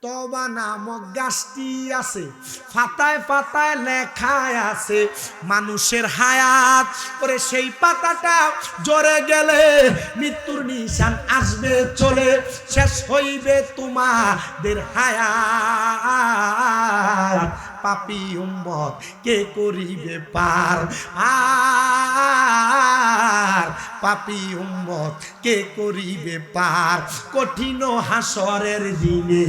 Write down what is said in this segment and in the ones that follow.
তওবা নামক গাছটি আছে, পাতায় পাতায় লেখায় আছে মানুষের হায়াত। করে সেই পাতাটা জড়ে গেলে মৃত্যুর নিশান আসবে চলে, শেষ হইবে তোমাদের হায়াত। পাপী উম্মত কে করিবে পার, আর পাপী উম্মত কে করিবে পার। কঠিন হাসরের দিনে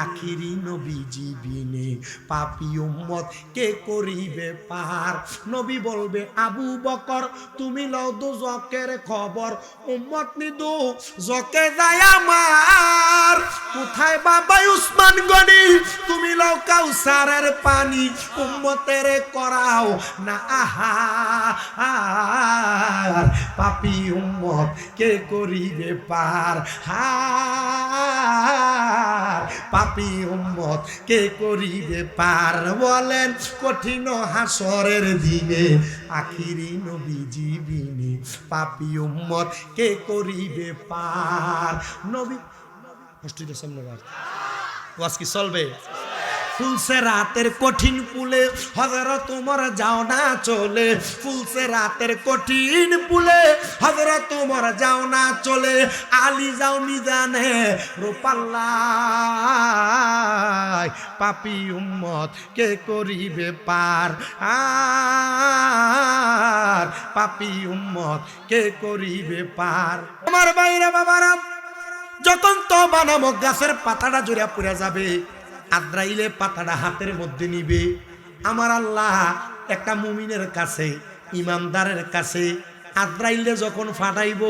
আখিরি নবীজি বিনে পাপী উম্মত কে করিবে পার। নবী বলবে আবু বকর তুমি লও দোজকের খবর, উম্মত নি দোজকে যায় আমার। কোথায় বাবা উসমান গনি তুমি লও কাউসারের পানি, উম্মতের করাও না আহার। পাপী উম্মত কে করিবে পার, হার পাপী উম্মত কে করিবে পার। বলেন কঠিন হাসরের দিনে আখিরি নবীজি বিনে পাপী উম্মত কে করিবে পার। নবী মসজিদের সামনে ওয়াজ কি চলবে? ফুলসে রাতের কঠিন পুলে হযরত ওমর যাও না চলে, ফুলসে রাতের কঠিন পুলে হযরত ওমর যাও না চলে। আলী যাও মিজানে রূপাল্লাহ, পাপী উম্মত কে করিবে পার, আর পাপী উম্মত কে করিবে পার। আমার বাইরে বাবারা, যখন তওবা নামক গাছের পাতাটা জুড়ে পড়ে যাবে, আদ্রাইলে পাতাটা হাতের মধ্যে নিবে। আমার আল্লাহ একটা মুমিনের কাছে, ইমানদারের কাছে আদ্রাইলে যখন ফাটাইব,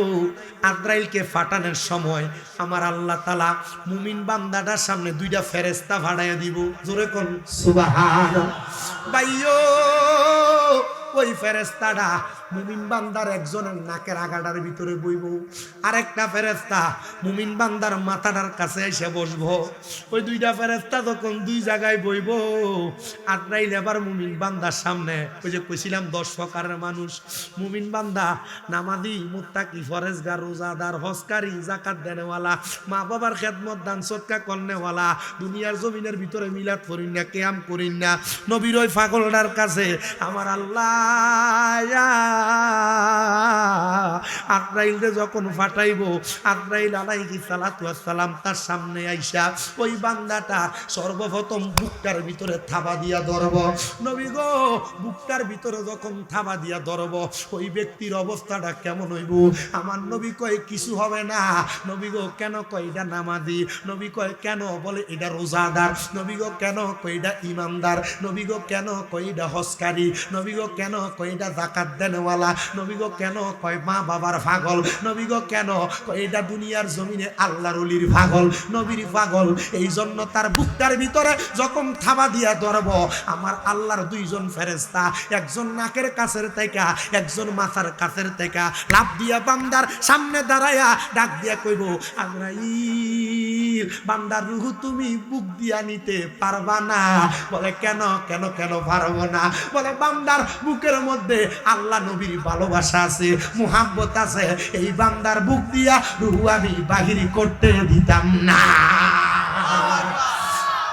আদ্রাইলকে ফাটানোর সময় আমার আল্লাহ তাআলা মুমিন বান্দাটার সামনে দুইটা ফেরেশতা ফাটাইয়া দিব। জোরে কোন সুবহানাল্লাহ। ভাইও ওই ফেরেশতাটা মুমিন বান্দার একজনের নাকের আগাটার ভিতরে বইব, আরেকটা ফেরেশতা মুমিন বান্দার মাথাটার কাছে এসে বসবো। ওই দুইটা ফেরেশতা যখন দুই জায়গায় বইব, আদ্রাইল এবার মুমিন বান্দার সামনে, ওই যে কইছিলাম 10 প্রকারের মানুষ, মুমিন বান্দা নামাজি, মুত্তাকি, ফরেজগার, রোজাদার, হজকারী, যাকাত দেনেওয়ালা, মা বাবার খেদমত দান সদকা করনেওয়ালা, দুনিয়ার জমিনের ভিতরে মিলাদ করিন না, কিয়াম করিন না, নবীর ওই পাগলটার কাছে আমার আল্লাহ আদ্রাইলকে যখন ফাটাইব, আদ্রাইল আলাইহিস সালাতু ওয়াস সালাম তার সামনে আইসা ওই বান্দাটা সর্বপ্রথম বুকটার ভিতরে থাবা দিয়া ধরব। নবী গো, বুকটার ভিতরে যখন থাবা দিয়া ধরব, ওই ব্যক্তির অবস্থাটা কেমন হইব? আমার নবী কয় কিছু হবে না। নবী গো কেন? কয় এটা নামাজি। নবী কয় কেন? বলে এটা রোজাদার। নবী গো কেন? কয় এটা ইমানদার। নবী গো কেন? কয় এটা হজকারী। নবী গো কেন? কয় এটা যাকাত দেনওয়ালা। নবী গো কেন? কয় মা বাবার পাগল। নবী গো কেন? কয় এটা দুনিয়ার জমিনে আল্লাহর ওলির পাগল, নবীর পাগল। এই জন্য তার বুকটার ভিতরে যখন থাবা দিয়া ধরব, আমার আল্লাহর দুইজন ফেরেশতা, একজন নাকের কাছের থেকে, একজন মাথার কাছের থেকে লাফ দিয়া বান্দার সামনে দাঁড়ায়া ডাক দিয়া কইব, আজরাইল বান্দার রূহ তুমি বুক দিয়া নিতে পারবা না। বলে কেন? কেন কেন পারবো না? বলে বান্দার বুকের মধ্যে আল্লাহ নবীর ভালোবাসা আছে, মুহাব্বত আছে, এই বান্দার বুক দিয়া রূহ আমি বাহির করতে দিতাম না।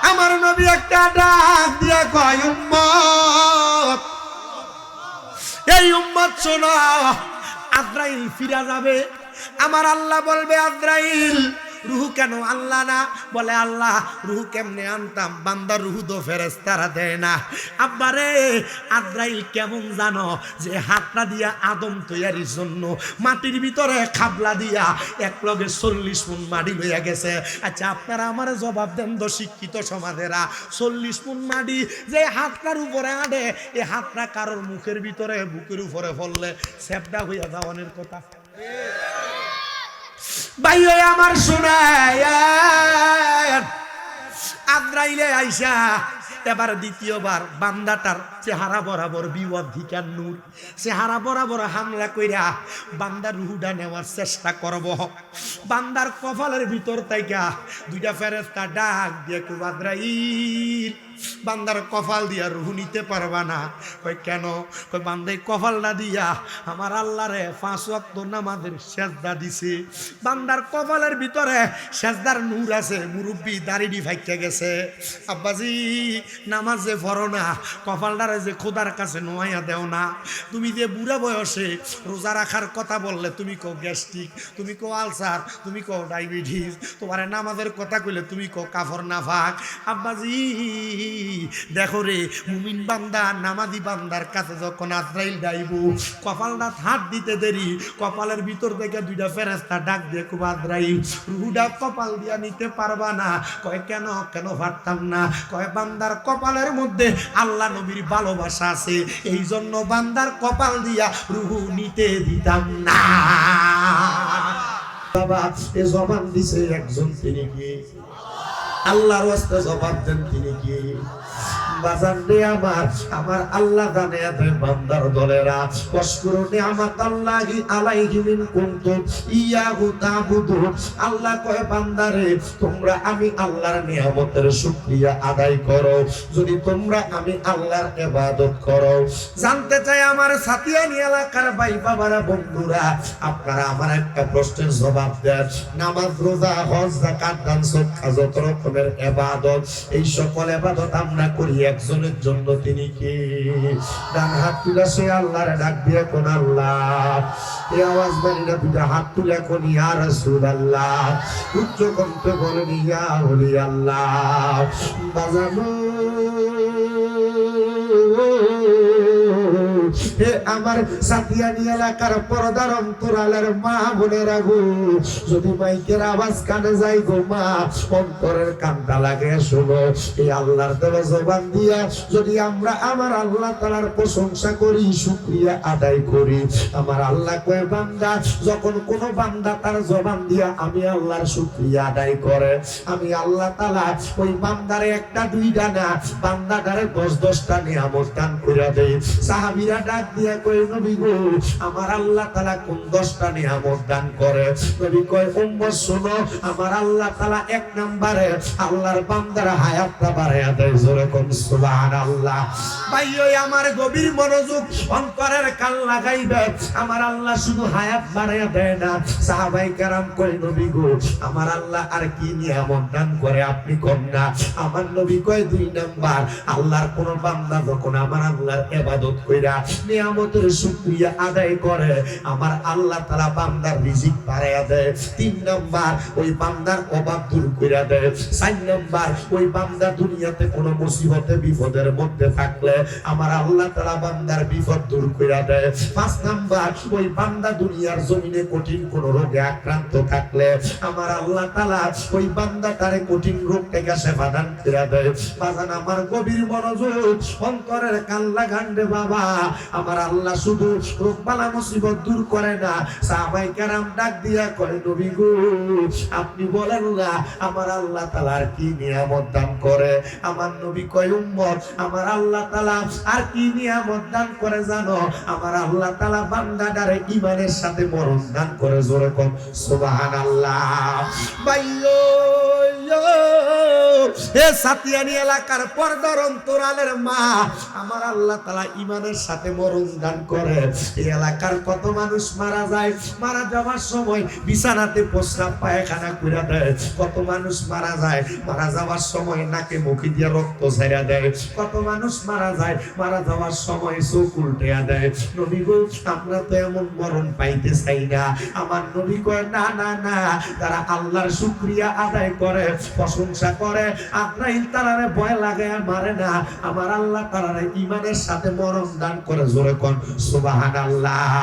আমার নবী একটা ডাক দিয়া কয়, উম্মত, এই উম্মত শোনো, আজরাইল ফিরা যাবে। আমার আল্লাহ বলবে, আজরাইল রুহু কেন আল্লাহ না? বলে আল্লাহ রুহু কেমনে আনতাম, বান্দার রুহু তো ফেরেশতারা দেয় না। আব্বারে, আজরাইল কেমন জানো? যে হাতটা দিয়া আদম তৈয়ারির জন্য মাটির ভিতরে খাবলা দিয়া এক লগে 40 মণ মাটি লইয়া গেছে। আচ্ছা আপনারা আমার জবাব দেন তো শিক্ষিত সমাজেরা, 40 মণ মাটি যে হাতটার উপরে আড়ে, এই হাতটা কারোর মুখের ভিতরে বুকের উপরে ফললে সেপটা হইয়া যাওয়ানের কথা। ভাই আমার শোনায়, আজরাইলে আইসা এবার দ্বিতীয়বার বান্দাটার চেহারা বরাবর বিওয়াধিকার নূর, চেহারা বরাবর হামলা কইরা বান্দার রুহুটা নেওয়ার চেষ্টা করব। বান্দার কপালের ভিতর থেকে দুইটা ফেরেশতা ডাক দিয়ে কই আজরাইল, বান্দার কপাল দিয়া রুহু নিতে পারবা না। কই কেন? কই বান্দাই কপালটা দিয়া আমার আল্লাহরে 5 ওয়াক্ত নামাজের সেজদা দিছে। বান্দার কপালের ভিতরে সেজদার নূর আছে, মুরব্বি দাড়িডি ফাইকা গেছে। আব্বাজি নামাজ যে পড়ো না, কপালটারে যে খোদার কাছে নোয়াইয়া দেও না। তুমি যে বুড়া বয়সে রোজা রাখার কথা বললে তুমি কো গ্যাস্ট্রিক, তুমি কো আলসার, তুমি কো ডায়াবেটিস, তোমারে নামাজের কথা কইলে তুমি কো কাফর নাফাক। আব্বাজি দেখো রে, মুমিন বান্দা নামাজি বান্দার কাছে যখন আজরাইল যাইবো, কপালটা হাত দিতে দেরি, কপালের ভিতর থেকে দুইটা ফেরেশতা ডাক দিয়ে কই আজরাইল, রুহুটা কপাল দিয়া নিতে পারবা না। কয় কেন? কেন পারতাম না? কয় বান্দার কপালের মধ্যে আল্লাহ নবীর ভালোবাসা আছে, এই জন্য বান্দার কপাল দিয়া রুহু নিতে দিতাম না। বাবা এ জবান দিছে একজন, তিনি কি? আল্লাহর ওয়াস্তে জবাব দেন, তিনি কি? বাজান রে আমার আল্লাহ জানে এতে বান্দার দলেরা ওয়াশকুরু নি'মাতাল্লাহি আলাইহি মিন কুনতুম ইয়াহু তা'বুদুন। আল্লাহ কয় বান্দারে তোমরা আমি আল্লাহর নিয়ামতের শুকরিয়া আদায় করো, যদি তোমরা আমি আল্লাহর ইবাদত করো। জানতে চাই আমার সাতিয়ানি এলাকার ভাই বাবারা, বন্ধুরা, আপনারা আমার একটা প্রশ্নের জবাব দেন। নামাজ, রোজা, হজ, যাকাত, দান, সদকা, যত রকমের ইবাদত, এই সকল ইবাদত আমরা করি একজনের জন্য, তিনি কি? ডান হাত তুলে সে আল্লাহরে ডাক দিয়ে কোন আল্লাহ, এই আওয়াজ বাড়িটা দুটা হাত তুলে কোন ইয়া রাসূলুল্লাহ, উচ্চ কণ্ঠে বলেন ইয়া ওলি আল্লাহ। বাজানো হে আমার সাতিয়ানি এলাকার পর্দার অন্তরালের মা বোনেরা গো, যদি মাইকের আওয়াজ কানে যায় গো মা, অন্তরের কানটা লাগে শোনো। এই আল্লাহর দেওয়া জবান দিয়া যদি আমরা আমার আল্লাহ তাআলার প্রশংসা করি, শুকরিয়া আদায় করি, আমার আল্লাহ কয় বান্দা, যখন কোন বান্দা তার জবান দিয়া আমি আল্লাহর শুকরিয়া আদায় করে, আমি আল্লাহ তাআলা ওই বান্দারে একটা দুইটা না, বান্দাটারে 10-10টা নিয়ামত দান কইরা দেই। সাহাবীরা ডাক দিয়া কই নবী গো, আমার আল্লাহ তাআলা কোন 10টা নিয়ামত দান করে? নবী কয় উম্মত শোনো, আমার আল্লাহ তাআলা 1 নম্বরে আল্লাহর বান্দার হায়াতটা বাড়ায়া দেয়। জোরে কোন সুবহানাল্লাহ। ভাই ওই আমার গভীর মনোযোগ, অন্তরের কান লাগাইবে, আমার আল্লাহ শুধু হায়াত বাড়ায়া দেয় না। সাহাবায়ে কেরাম কই নবী গো, আমার আল্লাহ আর কি নিয়ামত দান করে আপনি কোন না? আমার নবী কয় 2 নাম্বার, আল্লাহর কোন বান্দা যখন আমার আল্লাহর ইবাদত কইরা নিয়ামতের শুকরিয়া আদায় করে, আমার আল্লাহ তাআলা বান্দার রিজিক বাড়ায়া দেয়। 3 নাম্বার, ওই বান্দার অভাব দূর কইরা দেয়। 4 নাম্বার, ওই বান্দা দুনিয়াতে কোনো মুসিবতে বিপদের মধ্যে থাকলে আমার আল্লাহ তাআলা বান্দার বিপদ দূর কইরা দেয়। 5 নাম্বার, ওই বান্দা দুনিয়ার জমিনে কঠিন কোন রোগে আক্রান্ত থাকলে আমার আল্লাহ তাআলা ওই বান্দাটারে কঠিন রোগ থেকে সেবা দান কইরা দেয়। বাজান আমার গভীর মনোযোগ, অন্তরের কান লাগান রে বাবা, আমার আল্লাহ শুধু রোগ বালা মুসিবত দূর করে না। সাহাবায়ে কেরাম ডাক দিয়া কয় নবী গো, আপনি বলেন না আমার আল্লাহ তাআলার কি নিয়ামত দান করে? আমার নবী কয় উম্মত, আমার আল্লাহ তাআলা আর কি নিয়ামত দান করে জানো? আমার আল্লাহ তাআলা বান্দাটারে ঈমানের সাথে মরণ দান করে। জোরে কোন সুবহানাল্লাহ। ভাইও এ সাতিয়ানি এলাকার পর্দার অন্তরালের মা, আমার আল্লাহ তাআলা ঈমানের সাথে মরণ দান করে। এই এলাকার কত মানুষ মারা যায়, মারা যাওয়ার সময় বিছানাতে প্রস্রাব পায়খানা কইরা দেয়। কত মানুষ মারা যায়, মারা যাওয়ার সময় নাকে মুখে দিয়ে রক্ত ঝাইরা দেয়। কত মানুষ মারা যায়, মারা যাওয়ার সময় চোখ উল্টেয়া দেয়। নবী গো, আমরা তো এমন মরণ পাইতে চাই না। আমার নবী কয় না না না, তারা আল্লাহর শুকরিয়া আদায় করে, প্রশংসা করে, আজরাইল তারারে ভয় লাগায় মারে না। আমার আল্লাহ তারারে ঈমানের সাথে মরণ দান করে। জোরে কোন সুবহানাল্লাহ।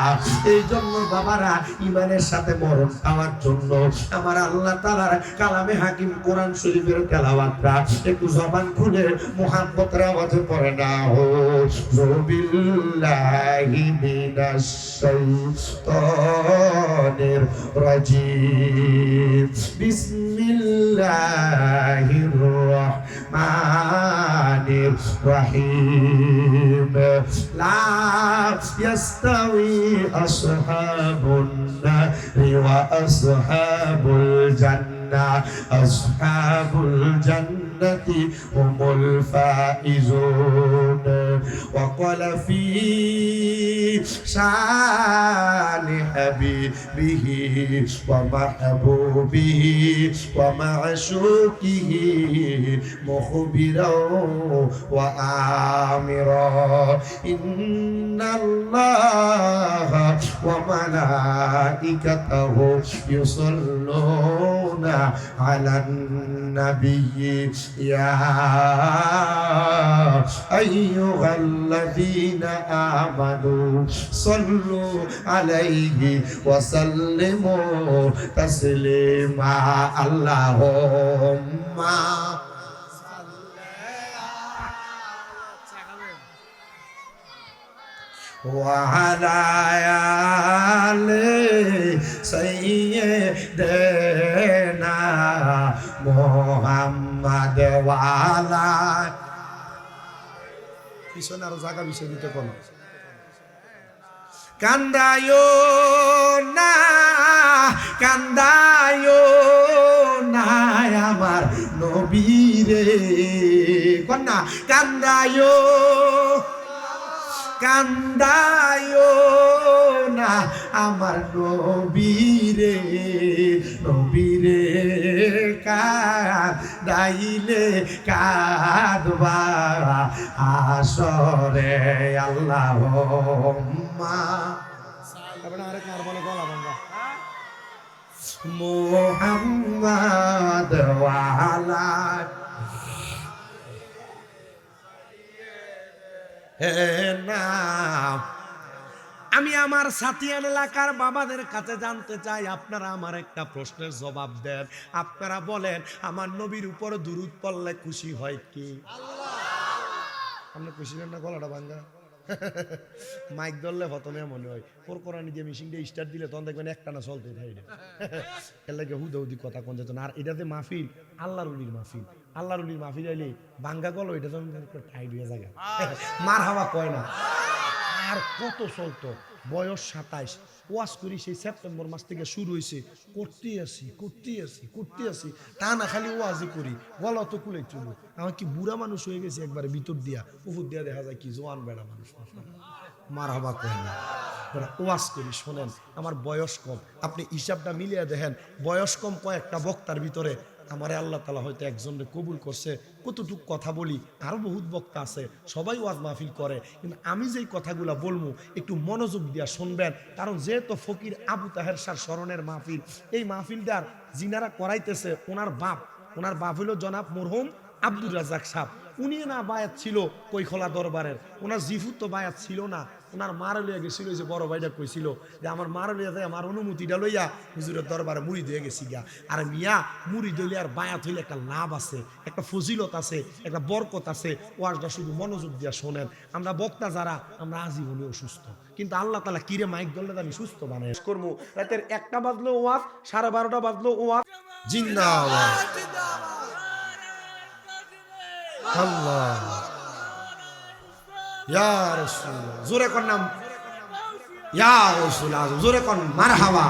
এই জন্য বাবারা, ঈমানের সাথে মরণ পাওয়ার জন্য আমার আল্লাহ তাআলার কালামে হাকিম কোরআন শরীফের তেলাওয়াতটা একটু জবান খুলে মুহাব্বতের আওয়াজে পড়ে না। হো বিল্লাহি মিনাশ শাইতানির রাজিম, বিসমিল্লাহির রহমানির الرحيم لا يستوي أصحاب النار وأصحاب الجنة أصحاب الجنة هم الفائزون وقال في شان حبيبه ومحبوبه ومعشوقه مخبرا وآمرا إن الله وملائكته يصلون على النبي يا أيها الذين آمنوا صلوا عليه وسلموا تسليما اللهم وعلى آل سيدنا محمد وعلى পিছনে আরো জায়গা বিষয় দিতে কোনো কান্দায়ো না কান্দায়ো না আমার নবীরে কন্যা কান্দায়ো কান্দায়ো না আমার নবীরে নবীরে কাঁদাইলে কাঁদবা আসরে আল্লাহুম্মা মুহাম্মাদ ওয়া আলা আমি আমার সাথিয়ান এলাকার বাবাদের কাছে জানতে চাই, আপনারা আমার একটা প্রশ্নের জবাব দেন। আপনারা বলেন আমার নবীর উপর দুরূদ পড়লে খুশি হয় কি? আমরা খুশি হন না? গলাটা ভাঙ্গা মাইক ধরলে প্রথমে মনে হয় ওর কোরআন দিয়ে মেশিন দিয়ে স্টার্ট দিলে তখন দেখবেন একটা না চলতে থাকে এর লাগে হুদাহুদি কথা কোন যেত না। আর এটাতে মাহফিল আল্লাহর ওলির মাহফিল, আল্লাহর ওলির মাহফিল আইলে ভাঙ্গা গল এটা যখন টাইট হয়ে যায় মার হাওয়া কয় না। আর কত চলতো, বয়স 27, ওয়াজ করি সেই সেপ্টেম্বর মাস থেকে শুরু হয়েছে, করতে আসি তা না খালি ওয়াজই করি, গলা তো কুলে চলু। আমার কি বুড়া মানুষ হয়ে গেছে একবারে ভিতর দিয়া, উপর দিয়া দেখা যায় কি জোয়ান বেড়া মানুষ। মার হাওয়া কয় না, ওয়াজ করি শোনেন। আমার বয়স কম, আপনি হিসাবটা মিলিয়ে দেখেন, বয়স কম কয়েকটা বক্তার ভিতরে আমারে আল্লাহ তাআলা হয়তো একজনকে কবুল করছে। কতটুকু কথা বলি, আরো বহুত বক্তা আছে, সবাই ওয়াজ মাহফিল করে, কিন্তু আমি যেই কথাগুলা বলবো একটু মনোযোগ দিয়া শুনবেন। কারণ যেহেতু ফকির আবু তাহের শাহ স্মরণের মাহফিল, এই মাহফিলটার যিনারা করাইতেছে ওনার বাপ হলো জনাব মরহুম আব্দুর রাজ্জাক সাহেব। উনি না বায়াত ছিল কৈখলা দরবারের, ওনার জিফুত তো বায়াত ছিল না। ওনার মার লইয়া গেছিল, যে বড় ভাইটা কইছিল যে আমার মার লইয়া যায়, আমার অনুমতিটা লইয়া হুজুরের দরবারে মুড়ি দিয়ে গেছি গা। আর মিয়া মুড়ি দইলে আর বায়াত হইলে একটা লাভ আছে, একটা ফজিলত আছে, একটা বরকত আছে। ওয়াজটা শুধু মনোযোগ দিয়া শোনেন। আমরা বক্তা যারা, আমরা আজীবনে অসুস্থ, কিন্তু আল্লাহ তাআলা কিরে মাইক দললে আমি সুস্থ বানাই করবো। রাতের 1টা বাজলো ওয়াজ, 12:30 বাজলো ওয়াজ। জিন্দাবাদ আল্লাহ ইয়া রাসূলুল্লাহ, জোরে কোন নাম ইয়া রাসূলুল্লাহ, জোরে কোন মারহাবা।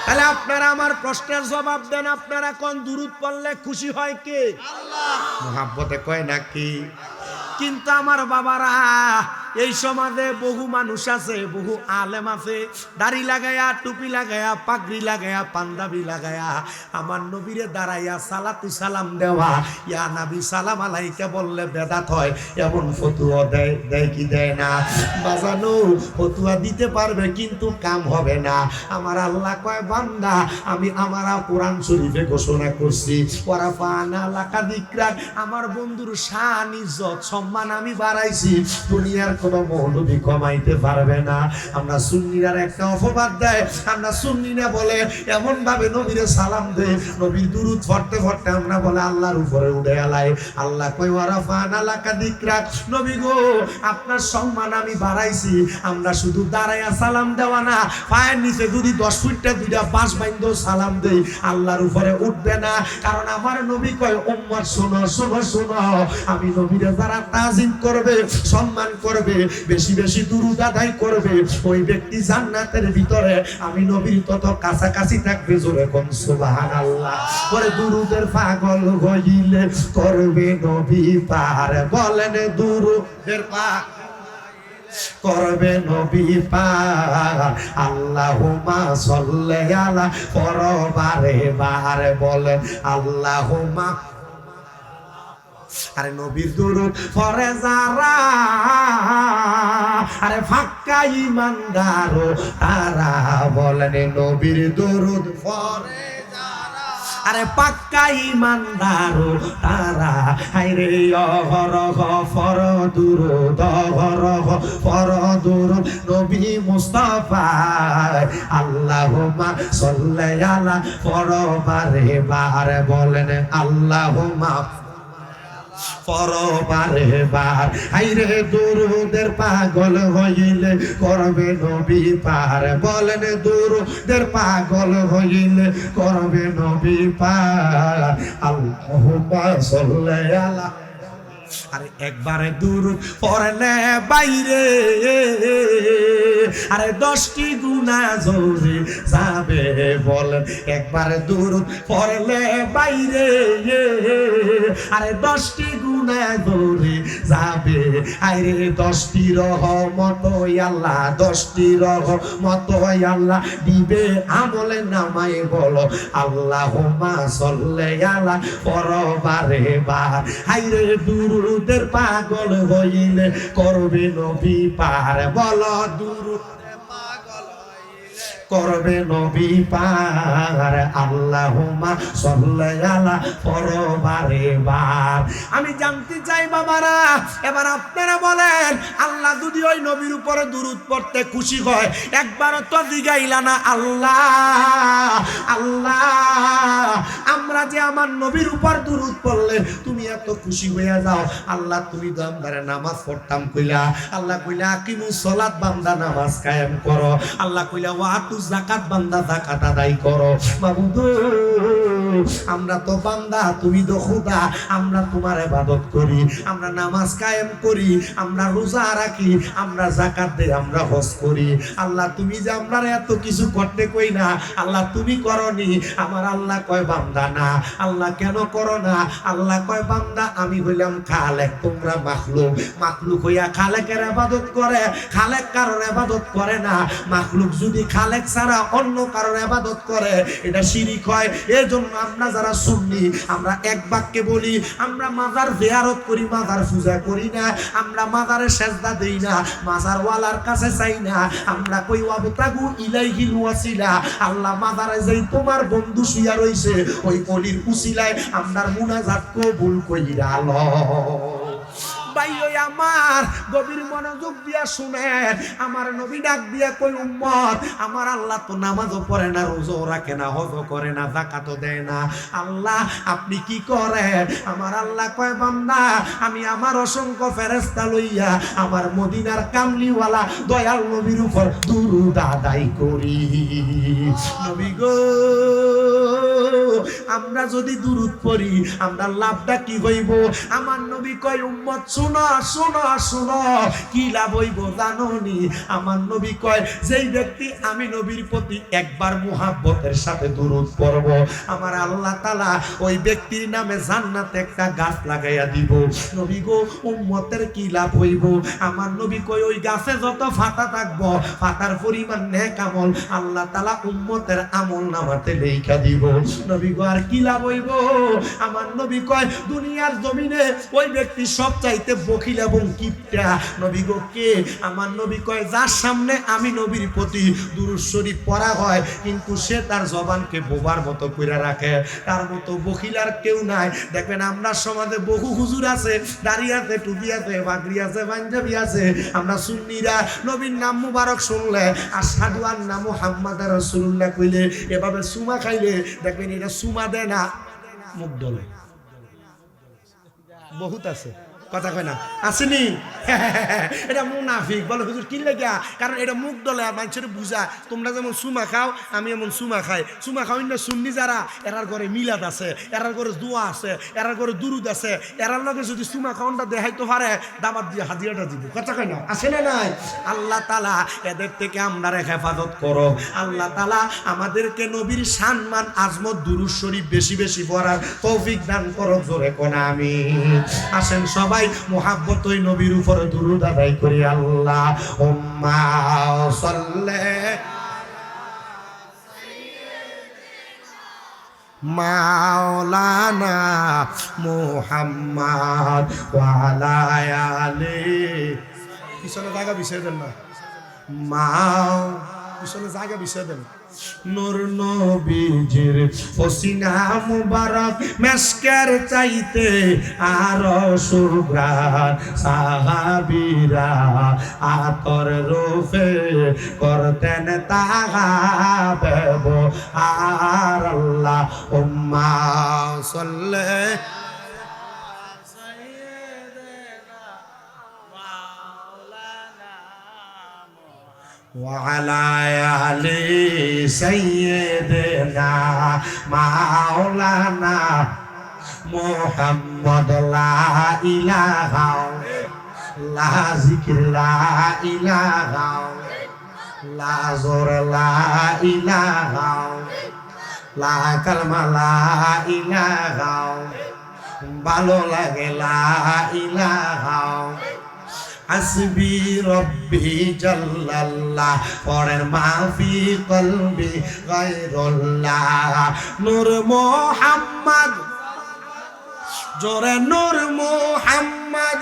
তাহলে আপনারা আমার প্রশ্নের জবাব দেন, আপনারা কোন দুরূদ পড়লে খুশি হয় কে? আল্লাহ। মুহাব্বতে কয় নাকি? কিন্তু আমার বাবারা, এই সমাজে বহু মানুষ আছে, বহু আলেম আছে, দাড়ি লাগায়া, টুপি লাগায়া, পাগড়ি লাগায়া, পাঞ্জাবি লাগায়া আমার নবীরে দাঁড়াইয়া সালাতু সালাম দেওয়া, ইয়া নবী সালাম আলাইকা বললে বেদাত হয়, এমন ফতুয়া দেয় কি দেয় না? বাজানো ফতুয়া দিতে পারবে কিন্তু কাম হবে না। আমার আল্লাহ কয় বান্দা, আমি আমার কোরআন শরীফে ঘোষণা করছি, ওয়ারাফানা লাকা যিকরাক, আমার বন্ধুর শান ইজ্জত সম্মান আমি বাড়াইছি। দুনিয়ার কোনো মৌলবী কমাইতে পারবে না। আমরা সুন্নিরা একটা অপবাদ দেয়, আমরা সুন্নিরা বলে এমন ভাবে নবীরে সালাম দেয়, নবীর দুরূদ পড়তে পড়তে আমরা বলে আল্লাহর উপরে উঠে এলাই। আল্লাহ কই ওয়ারাফানা লাকা যিকরাক, নবী গো আপনার সম্মান আমি বাড়াইছি। আমরা শুধু দাঁড়াইয়া সালাম দেওয়া না, পায়ের নিচে যদি 10 ফুটটা দুইটা বাঁশ বাইন্ধ সালাম দেই আল্লাহর উপরে উঠবে না। কারণ আমার নবী কয় উম্মত শোনো শোনো শোনো, আমি নবীরে যারা তাজিম করবে, সম্মান করবে, বেশি বেশি দুরূদ আদায় করবে, ওই ব্যক্তি জান্নাতের ভিতরে আমি নবীর তত কাছাকাছি থাকবে। জোরে কোন সুবহানাল্লাহ। পরে দুরূদের পাগল হইলে করবে নবী পার, বলেন দুরূদের পাগল করবে নবী পার। আল্লাহুম্মা সাল্লি আলা পরবারে বার, বলেন আল্লাহুম্মা। আরে নবীর দুরূদ পড়ে যারা, আরে ফাক্কা ঈমানদার তারা, বলেন নবীর দুরূদ পড়ে যারা, আরে পাক্কা ঈমানদার তারা। হায়রে অহরহ পর দুরূদ, অহরহ পর দুরূদ নবী মুস্তাফা। আল্লাহুম্মা সাল্লি আলা পরবারে বার, বলেন আল্লাহুম্মা পরবারে বার। হায়রে দুরূদের পাগল হইলে করবে নবী পার, বলেন দুরূদের পাগল হইলে করবে নবী পার। আল্লাহুম্মা সাল্লি আলা, আরে একবারে দুরূদ পড়লে বাইরে, আরে 10টি গুনাহ ঝরে যাবে, বলেন একবারে দুরূদ পড়লে বাইরে, আরে 10টি গুনাহ ঝরে যাবে। আরে 10টি রহমত আল্লাহ, 10টি রহমত আল্লাহ দিবে আমলে নামায়, বলো আল্লাহুম্মা সাল্লি আলা পরবারে বার। হায়রে দুরূদের পাগল হইলে করবে নবী পার, বলো দুরূদের পাগল করবে নবী পার। আল্লাহুম্মা সাল্লি আলা পরবারে বার। আমি জানতে চাই বাবারা, এবার আপনারা বলেন আল্লাহ যদি ওই নবীর উপরে দুরূদ পড়তে খুশি হয়, একবার তো জিগাইলা না আল্লাহ আল্লাহ আমরা যে আমার নবীর উপর দুরূদ পড়লে তুমি এত খুশি হইয়া যাও, আল্লাহ তুমি তো আমরা নামাজ পড়তাম কইলা, আল্লাহ কইলা আকিমুস সালাত বান্দা নামাজ কায়েম করো, আল্লাহ কইলা ওয়াতু যাকাত বান্দা যাকাত আদায় করো। মাবুদ আমরা তো বান্দা, তুমি তো খোদা, আমরা তোমার ইবাদত করি, আমরা নামাজ কায়েম করি, আমরা রোজা রাখি, আমরা যাকাত দেই, আমরা হজ করি। আল্লাহ তুমি যে আমরা এত কিছু করতে কই না, আল্লাহ তুমি করনি। আমার আল্লাহ কয় বান্দা না। আল্লাহ কেন করো না? আল্লাহ কয় বান্দা আমি হইলাম খালেক, তোমরা মাখলুক। মাখলুক হইয়া খালেকের ইবাদত করে, খালেক কারোর ইবাদত করে না। মাখলুক যদি খালেক ছাড়া অন্য কারোর ইবাদত করে এটা শিরিক হয়। এজন্য আমরা যারা সুন্নি আমরা এক বাক্যে বলি, আমরা মাজার জিয়ারত করি, মাজার পূজা করি না, আমরা মাজারে সেজদা দেই না, মাজার ওয়ালার কাছে চাই না। আমরা কই ওয়াবতাগু ইলাইহিল ওয়াসিলা, আল্লাহ মাজারে যেই তোমার বন্ধু শুইয়া রইছে ওই অলির উসিলায় আমরার মুনাজাত কবুল কইরা লও। ভাই ওই আমার গভীর মনোযোগ দিয়া শুনেন, আমার নবী ডাক দিয়া কই উম্মত, আমার আল্লাহ তো নামাজও পড়ে না, রোজাও রাখে না, হজও করে না, যাকাতও দেয় না। আল্লাহ আপনি কি করেন? আমার আল্লাহ কয় বান্দা আমি আমার অসংখ্য ফেরেশতা লইয়া আমার মদিনার কামলিওয়ালা দয়াল নবীর উপর দুরূদ আদায় করি। নবী গো আমরা যদি দুরূদ পড়ি আমরা লাভটা কি হইব? আমার নবী কয় উম্মত শোনো শোনো শোনো, কি লাভ হইব জানোনি? আমার নবী কয় যেই ব্যক্তি আমি নবীর প্রতি একবার মুহাব্বতের সাথে দুরূদ পড়ব, আমার আল্লাহ তাআলা ওই ব্যক্তির নামে জান্নাতে একটা গাছ লাগাইয়া দিব। নবী গো উম্মতের কি লাভ হইব? আমার নবী কয় ওই গাছে যত পাতা থাকবো পাতার পরিমাণ নেক আমল আল্লাহ তাআলা উম্মতের আমল নামাতে লেখা দিব। নবী নবী গো আর কি লাভ হইব? আমার নবী কয় দুনিয়ার জমিনে ওই ব্যক্তি সবচাইতে বখিল এবং কিপটা। নবী গো কে? আমার নবী কয় যার সামনে আমি নবীর প্রতি দুরূদ শরীফ পড়া হয় কিন্তু সে তার জবানকে বোবার মতো কইরা রাখে, তার মতো বখিল আর কেউ নাই। দেখবেন আমরা সমাজে বহু হুজুর আছে, দাড়ি আছে, টুপি আছে, পাগড়ি আছে, পাঞ্জাবি আছে। আমরা সুন্নিরা নবীর নাম মুবারক শুনলে আশহাদু আন্না মুহাম্মাদুর রাসূলুল্লাহ কইলে এভাবে সুমা খাইলে দেখবেন এটা সুমা দেয় না, মুখ ডলে। বহুত আছে, কথা কয় না, আসেনি? এটা মুনাফিক বলে হুজুর কি লাগিয়া, কারণ এটা মুখ ডলে আর মানুষের বুঝা। তোমরা যেমন সুমা খাও আমি এমন সুমা খাই। সুমা খাও না সুন্নি যারা, এরার ঘরে মিলাদ আছে, এরার ঘরে দোয়া আছে, এরার ঘরে দুরুদ আছে। এরার লগে যদি সুমা খাওয়ানটা দেখাইতে পারে দাবাত দিয়ে হাদিয়াটা দিব, কথা কয় না, আসে না নাই? আল্লাহ তাআলা এদের থেকে আমরা হেফাজত করো। আল্লাহ তাআলা আমাদেরকে নবীর সম্মান আজমত দুরূদ শরীফ বেশি বেশি পড়ার তৌফিক দান করো, জোরে কোন আমিন। আসেন সবাই মুহাব্বত ওই নবীর উপর দুরূদ আদায় করি। আল্লাহুম্মা সাল্লি মাওলানা মুহাম্মদ ওয়া আলা আলিহি। পিছনে জায়গা বিছিয়ে দেন না, পিছনে জায়গা বিছিয়ে দেন। নূর নবীজির পসিনা মুবারক মেশকের চাইতে আরো সুগ্রাণ, সাহাবীরা আতর রূপে করতেন তাহা ব্যবহার। আল্লাহুম্মা সাল্লি وعلى آل سيدنا مولانا محمد لا إله لا ذكر لا إله لا زور لا إله لا كلمة لا إله ভালো লাগে লা ইলাহা হাসবি রব্বি জাল্লাল্লাহ পরের মাফি কলবি গায়রুল্লাহ। নূর মুহাম্মদ জোরে নূর মুহাম্মদ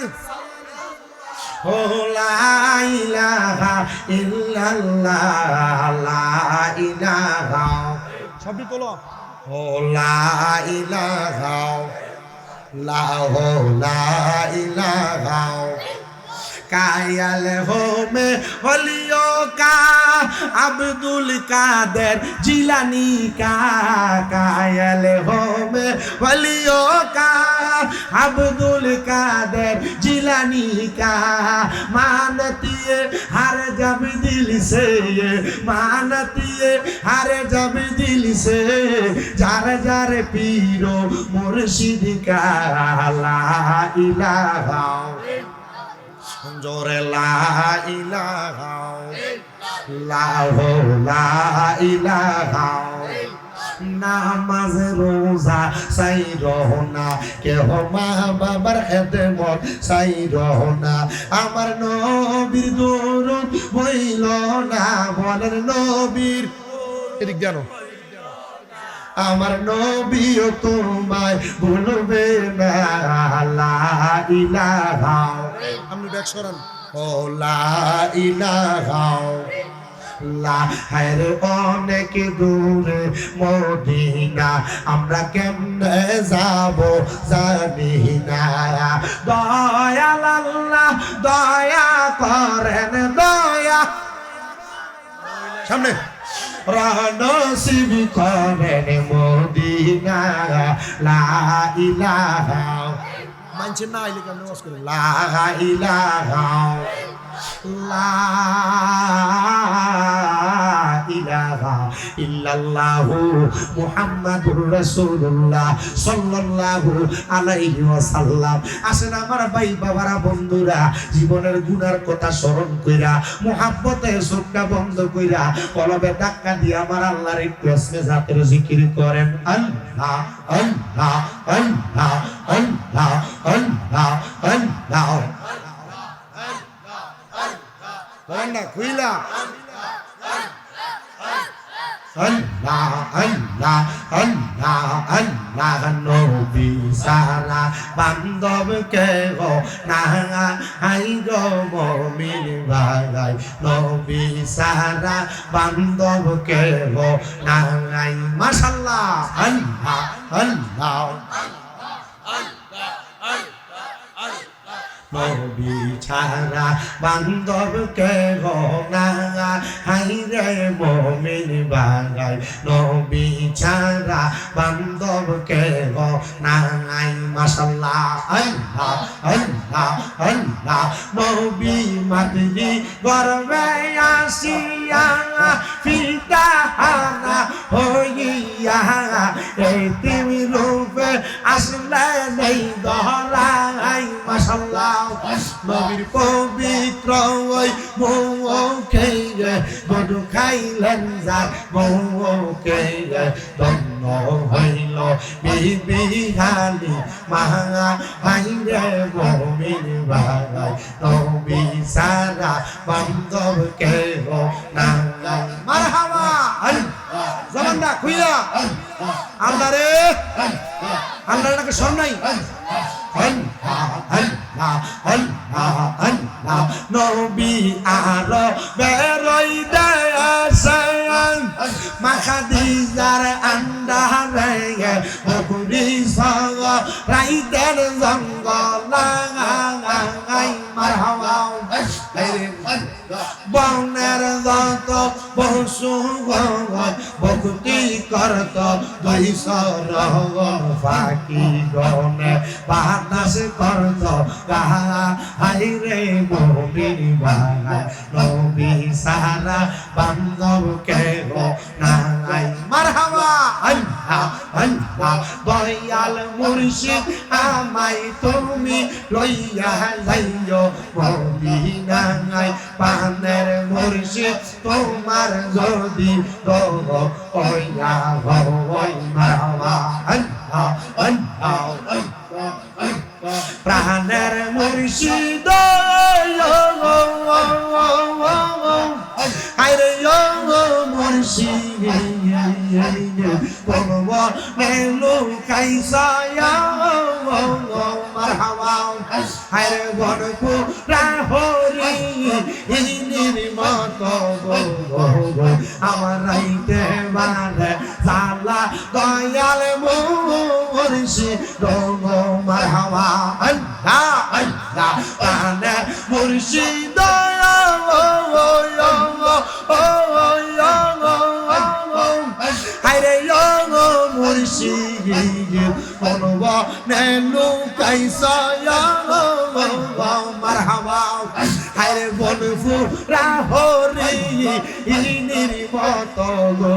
ও লা ইলাহা ইল্লাল্লাহ লা ইলাহা সবই তোলো ও লা ইলাহা লা ইলাহা कायल हो में वलियों का अब्दुल कादर जिलानी का, कायल हो में वलियों का अब्दुल कादर जिलानी का। मानती है हर जब दिल से, मानती है हर जब दिल से जार जार पीरो मुर्शिद का। ला इलाहा জোরে লা ইলাহা লা ইলাহা। নামাজ রোজা সাই রহনা কেহ মা বাবার খেদমত সাই রহনা। আমার নবীর দরুদ বইল না, বলেন নবীর এদিক জানো আমার নবীও তোমায় ভুলবে না। লা ইলাহা আপনি ব্যাক সরান ও লা ইলাহা লা হায়রে অনেক দূরে মদিনা আমরা কেমনে যাব জানি না। দয়াল আল্লাহ দয়া করেন, দয়া সামনে নসিব করেন মদিনা। লা ইলাহা মানছে না আইলে কেন নামাজ করে লা ইলাহা লা ইলাহা ইল্লাল্লাহু মুহাম্মাদুর রাসূলুল্লাহ সাল্লাল্লাহু আলাইহি ওয়াসাল্লাম। আসেন আমার ভাই বাবারা বন্ধুরা, জীবনের গুনার কথা স্মরণ কইরা মুহাব্বতে চোখটা বন্ধ কইরা কলবে ধাক্কা দিয়ে আমার আল্লাহর একটু ইসমে জাতের জিকির করেন। আল্লাহ আল্লাহ আল্লাহ আল্লাহ আল্লাহ আল্লাহ বলেন না খুইলা আল্লাহ আল্লাহ আল্লাহ বান্ধব কে গো নাই গো মুমিন ভাই নবী সারা বান্ধব কে গো নাই মাশাআল্লাহ আল্লাহ আল্লাহ নবী ছাড়া বান্ধব কে গো নাই রে মুমিন ভাই নবী ছাড়া বান্ধব কে গো নাই মাশাআল্লাহ আল্লাহ আল্লাহ আল্লাহ নবী মাতৃ গর্বে আসিয়া পিতা হারা হইয়া এই তুমি রূপে আসলে নেই দহরাই মাশাআল্লাহ নবীর পবিত্র ওই মুখে মধু খাইলেন যার মুখে ধন্য হইল বিবি হালি মা হাইরে মুমিন ভাই নবী সারা বান্ধব কে গো নাই মারহাবা জবানটা খুইলা আল্লাহ রে আল্লাহর নাকি শরম নাই নবী আর বেরোই দেন মাখাদিজার আন্ডারে বকুরি সঙ্গ রাইতের জঙ্গল মারহাবা বনের যত পশু ভক্তি করত দুই সরগণ ফাঁকি গনে বাতাস করত হাই রে মুমিন ভাই নবী সারা বান্ধব কে গো নাই মারহাবা আল্লাহ আল্লাহ দয়াল মুর্শিদ আমায় তুমি লইয়া যাইও মদিনায় পানের মুর্শিদ তোমার যদি দগ কইয়া হই মারহাবা আল্লাহ আল্লাহ প্রাণের মুর্শিদ আরে মুর্শিদ বলবো নেলু কাইসা মারহাবা আরে বনকু রাহরি ইনির মত গো আমার রাইতে বারে জালা দয়াল মুর্শিদ মারহাবা আল্লাহ আল্লাহ প্রাণে মুর্শিদ হায়রে মুর্শিদ বলবো নেলু কাইসা মারহাবা হায়রে বনফু রাহরি ইনির মত গো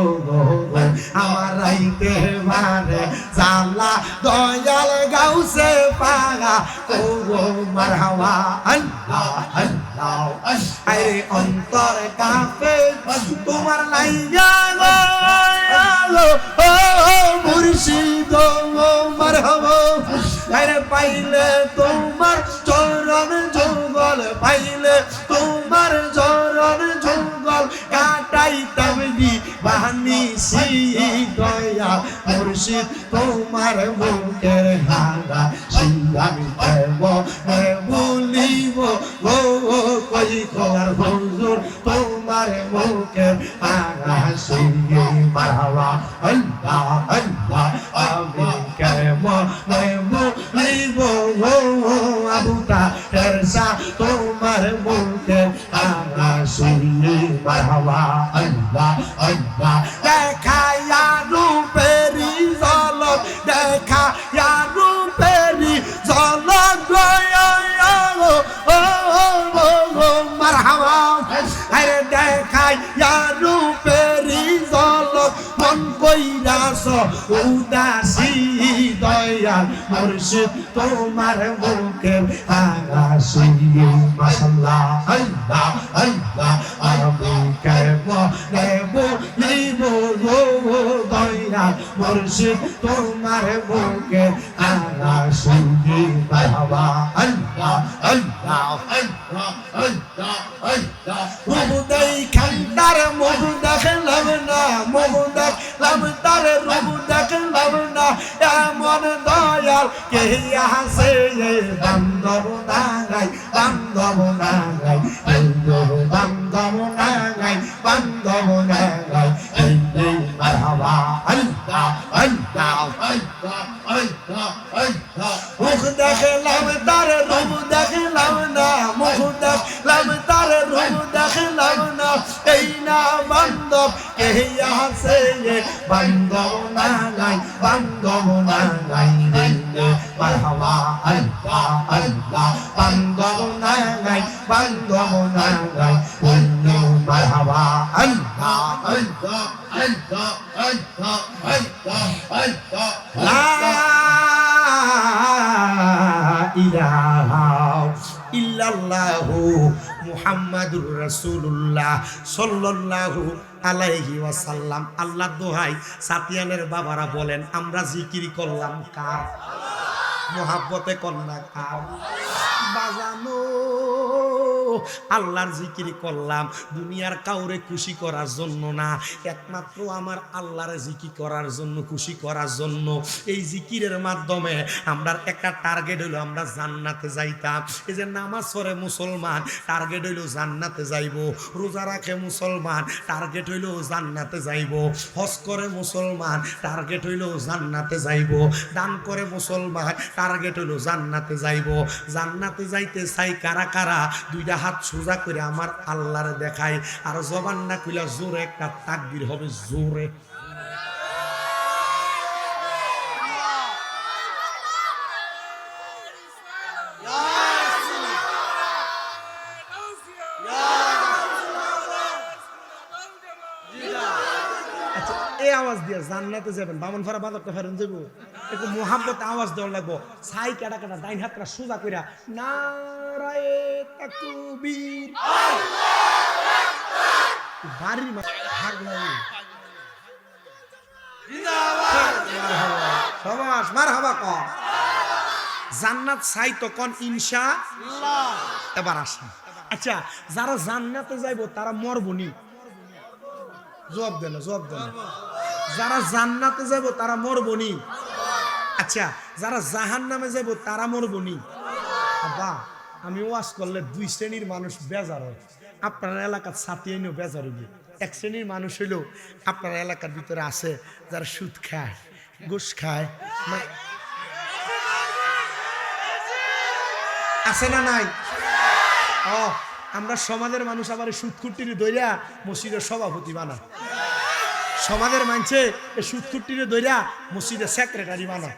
আমার রাইতে মারে জালা দয়াল গাউসে পাগা গো মারহাবা আল্লাহ আল্লাহ আরে অন্তর কাফে তোমার লাইয়া গো মুর্শিদ মারহাবা আরে পাইলে তোমার চরণ যুগল পাইলে তোমার চরণ যুগল কাটাইতাম দি বানিসি দয়া মুর্শিদ তোমার মুখের হারা আমি দেব বলিব গো কই কর হুজুর তোমার মুখের হারা মারহাবা আল্লাহ আল্লাহ আমি কেম বলিব গো আবুতা তেরসা তোমার মুখের হারা মারহাবা আল্লাহ আল্লাহ দেখায়া রূপেরি ঝলক দেখায়া রূপেরি ঝলক মারহাবা আরে দেখায়া রূপেরি ঝলক মন কইরাস উদাসী দয়াল মুর্শিদ তোমার মুখের হাসি মাশাআল্লাহ আল্লাহ আল্লাহ আমি কেব নেব নিব গো দয়াল মুর্শিদ তোমার মুখের হাসি মারহাবা আল্লাহ আল্লাহ আল্লাহ আল্লাহ আল্লাহ মুবদাই খান্দার মুবদা খেলাম না মুবদা লাম তার রূপ দেখলাম না এমন দয়াল কে আছে বান্ধব নাই বান্ধব নাই বান্ধব নাই বান্ধব নাই মারহাবা আল্লাহ আল্লাহ মুখ দেখলাম তার রূপ দেখলাম না মুখ দেখলাম তার রূপ দেখলাম না এই না বান্ধব কে আছে বান্ধব নাই বান্ধব নাই মারহাবা আল্লাহ আল্লাহ বান্ধব নাই বান্ধব নাই মারহাবা আল্লাহ আল্লাহ আল্লাহ আল্লাহ আল্লাহ লা ইলাহা ইল্লাল্লাহু মুহাম্মাদুর রাসূলুল্লাহ সাল্লাল্লাহু আলাইহি ওয়াসাল্লাম। আল্লাহ দোহাই সাতিয়ানের বাবারা বলেন আমরা জিকির করলাম কার? মোহাব্বতে কন্যা কার? বাজানো আল্লাহর জিকির করলাম দুনিয়ার কাউরে খুশি করার জন্য না, একমাত্র আমার আল্লাহর জিকির করার জন্য, খুশি করার জন্য। এই জিকিরের মাধ্যমে আমরা একটা টার্গেট হইলো আমরা জান্নাতে যাইতাম। এই যে নামাজ পড়ে মুসলমান টার্গেট হইলো জান্নাতে যাইব, রোজা রাখে মুসলমান টার্গেট হইলো জান্নাতে যাইব, হজ করে মুসলমান টার্গেট হইলো জান্নাতে যাইব, দান করে মুসলমান টার্গেট হইলো জান্নাতে যাইব। জান্নাতে যাইতে চাই কারা কারা? দুইটা হাত সোজা করে আমার আল্লাহর দেখায় আর জবান না কইলা জোরে একটা তাকবীর হবে জোরে। আচ্ছা এই আওয়াজ দিয়ে জান্নাতে যাবেন, বামনফাড়া বাজারটা ফেরেন যাবো, একটু মোহাম্মত আওয়াজ দেওয়া লাগবো। ছাই কাটা কাটা ডাইন হাতটা সোজা কইরা নারায়ে তাকবীর বাড়ির ভাগ নাই সবাস মারহাবা ক জান্নাত চাই তো কোন ইনশাআল্লাহ। এবার আসেন, আচ্ছা যারা জান্নাতে যাইবো তারা মরবনি? জবাব দেন জবাব দেন। যারা জান্নাতে যাইবো তারা মরবনি? আচ্ছা যারা জাহান্নামে যাইবো তারা মরবনি? বাবা আমি ওয়াজ করলে দুই শ্রেণীর মানুষ বেজার হয়, আপনার এলাকার ছাতিয়ে নিয়েও বেজার হইবে। এক শ্রেণীর মানুষ হইল আপনার এলাকার ভিতরে আছে যারা সুদ খায়, ঘুষ খায়, আছে না নাই? ও আমরা সমাজের মানুষ আবার সুদকুটির দইরা মসজিদের সভাপতি বানা, সমাজের মানুষে এই সুদকুটির দইরা মসজিদের সেক্রেটারি বানা।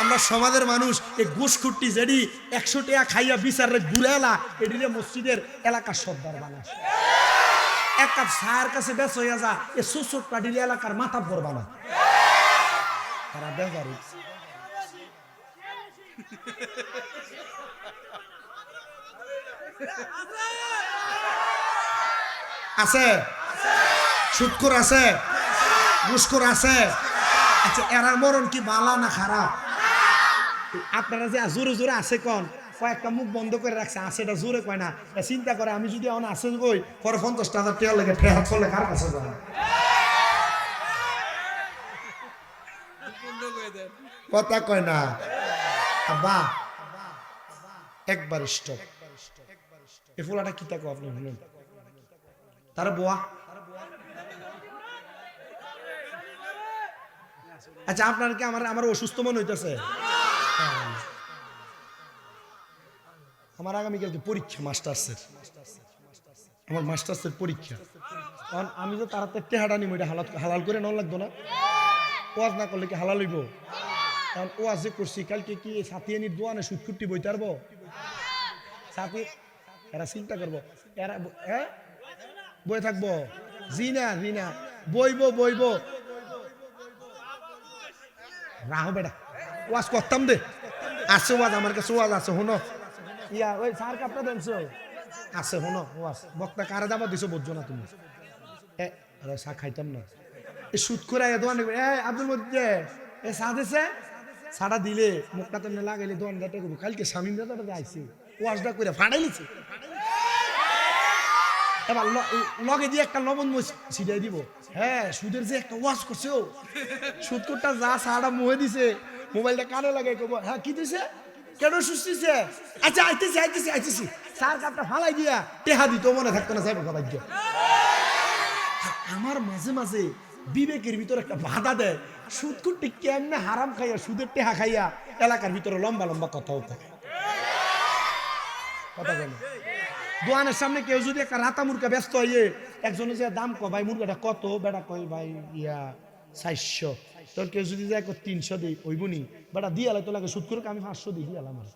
আমরা সমাজের মানুষ এই ঘুষখুট্টি যেডি 100 টাকা খাইয়া বিচারে ঘুরেলা এডিরে মসজিদের এলাকার সর্দার বানা। এক কাপ ছায়ের কাছে বেচ হইয়া যা এই সুসুট পাটির এলাকার মাথা ভর বানা। তারা বেজার আছে, সুদখোর আছে, ঘুষখোর আছে। আচ্ছা এরার মরণ কি ভালো না খারাপ? আপনারা যে জোরে জোরে আছে কন, কয়েকটা মুখ বন্ধ করে রাখছে, আছে এটা জোরে কয় না। চিন্তা করে আমি যদি এখন আছে কই পরে 50,000 টাকা লেগে ঠেহা চলে কার কাছে যাবে? কথা কয় না বা একবার স্টপ। এই ফুলাটা কি থাকো আপনি শুনুন, তার বোয়া। আচ্ছা আপনার কি আমার অসুস্থ মনে হইতেছে? আমার আগামীকালকে পরীক্ষা মাস্টার্সের, আমার মাস্টার্সের পরীক্ষা। কারণ আমি তো তাড়াতাড়ি টেহাটা নিব, এটা হালাল করে নেওয়া লাগতো না? ওয়াজ না করলে কি হালাল হইব? কারণ ওয়াজ যে করছি কালকে কি সাথিয়ে নি দোয়ানে সুটকুটি বইতে পারবো? সাথী এরা চিন্তা করবো, এরা বই থাকবো? জি না বইব রাহো বেটা, ওয়াজ করতাম দে। আছে ওয়াজ আমার কাছে, ওয়াজ আছে শোনো। ইয়া ওই সার কাপটা দেনছো আছে শোনো ওয়াজ। বক্তা কারে দাবা দিছো বুঝছো না তুমি? চা খাইতাম না এই সুদ করে দোয়ান। আব্দুল মধ্যে এ চা দিছে, চাটা দিলে মুখটা তেমনি লাগাইলে দোয়ান দাটা করবো। কালকে স্বামীন দাদাটা আইসি ওয়াজটা করে ফাটাইলিছে। এবার লগে দিয়ে একটা লবণ ছিটাই দিব। হ্যাঁ সুদের যে একটা ওয়াজ করছে, ও সুদকুরটা যা চাটা মুহে দিছে মোবাইলটা কানে লাগাই কব হ্যাঁ কি দিছে কেন সুস্থিছে আচ্ছা আইতেছি স্যার কাপটা ফালাই দিয়া টেহা দিত মনে থাকতো না যাইব ভাগ্য আমার মাঝে মাঝে বিবেকের ভিতরে একটা বাধা দেয় সুদ করতে কেমনে হারাম খাইয়া সুদের টেহা খাইয়া এলাকার ভিতরে লম্বা লম্বা কথাও কয় কথা বলে দোকানের সামনে কেউ যদি একটা রাতা মুরগা ব্যস্ত হয়ে একজনে যে দাম কয় ভাই মুরগাটা কত বেটা কয় ভাই 400 তোর কেউ যদি যায় 300 দিই ওইবনি বেটা দিয়ে আলাই তো লাগে সুদ করে আমি 500 দিই দিলাম আর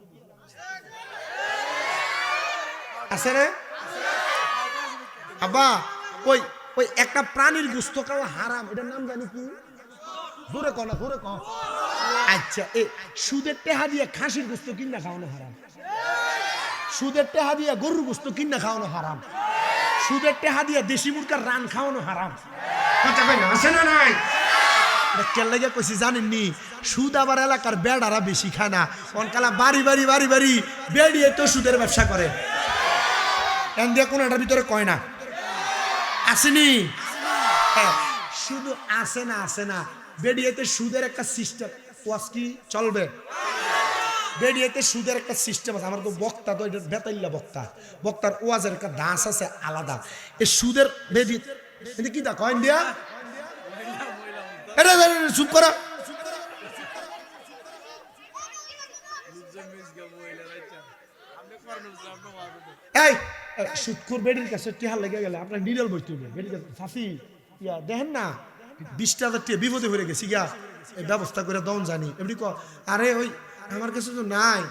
আছে রে আব্বা ওই ওই একটা প্রাণীর গোশত খাওয়া হারাম এটার নাম জানি কি জোরে কও না জোরে কও আচ্ছা এই সুদের টেহা দিয়ে খাসির গোশত কিনা খাওয়ানো হারাম সুদের টেহা দিয়ে গরুর গোশত কিনা খাওয়ানো হারাম সুদের টেহা দিয়ে দেশি মুরগার রান খাওয়ানো হারাম কথা কই না আছে না নাই কেন লাগে কইছি জানেননি সুদ আবার এলাকার বেড়ারা বেশি খায় না অনকালা বাড়ি বেড়িয়ে তো সুদের ব্যবসা করে এন দিয়ে কোনটার ভিতরে কয় না আসেনি শুধু আসে না বেড়িয়েতে সুদের একটা সিস্টেম ওয়াজ কি চলবে বেড়িয়েতে সুদের একটা সিস্টেম আছে আমার তো বক্তা তো এটা বেতাইল্লা বক্তার ওয়াজের একটা দাস আছে আলাদা এই সুদের বেড়িয়ে কি তা কয়েন দিয়া এটা চুপ করা এই সুদখোর বেডির কাছে টিহা লেগে গেলে আপনার নিডল বইতে হবে বেডির কাছে ফাঁসি ইয়া দেখেন না 20,000 টাকা বিপদে হয়ে গেছি গিয়া এই ব্যবস্থা করে দন জানি এমনি আরে ওই আমার কাছে তো নাই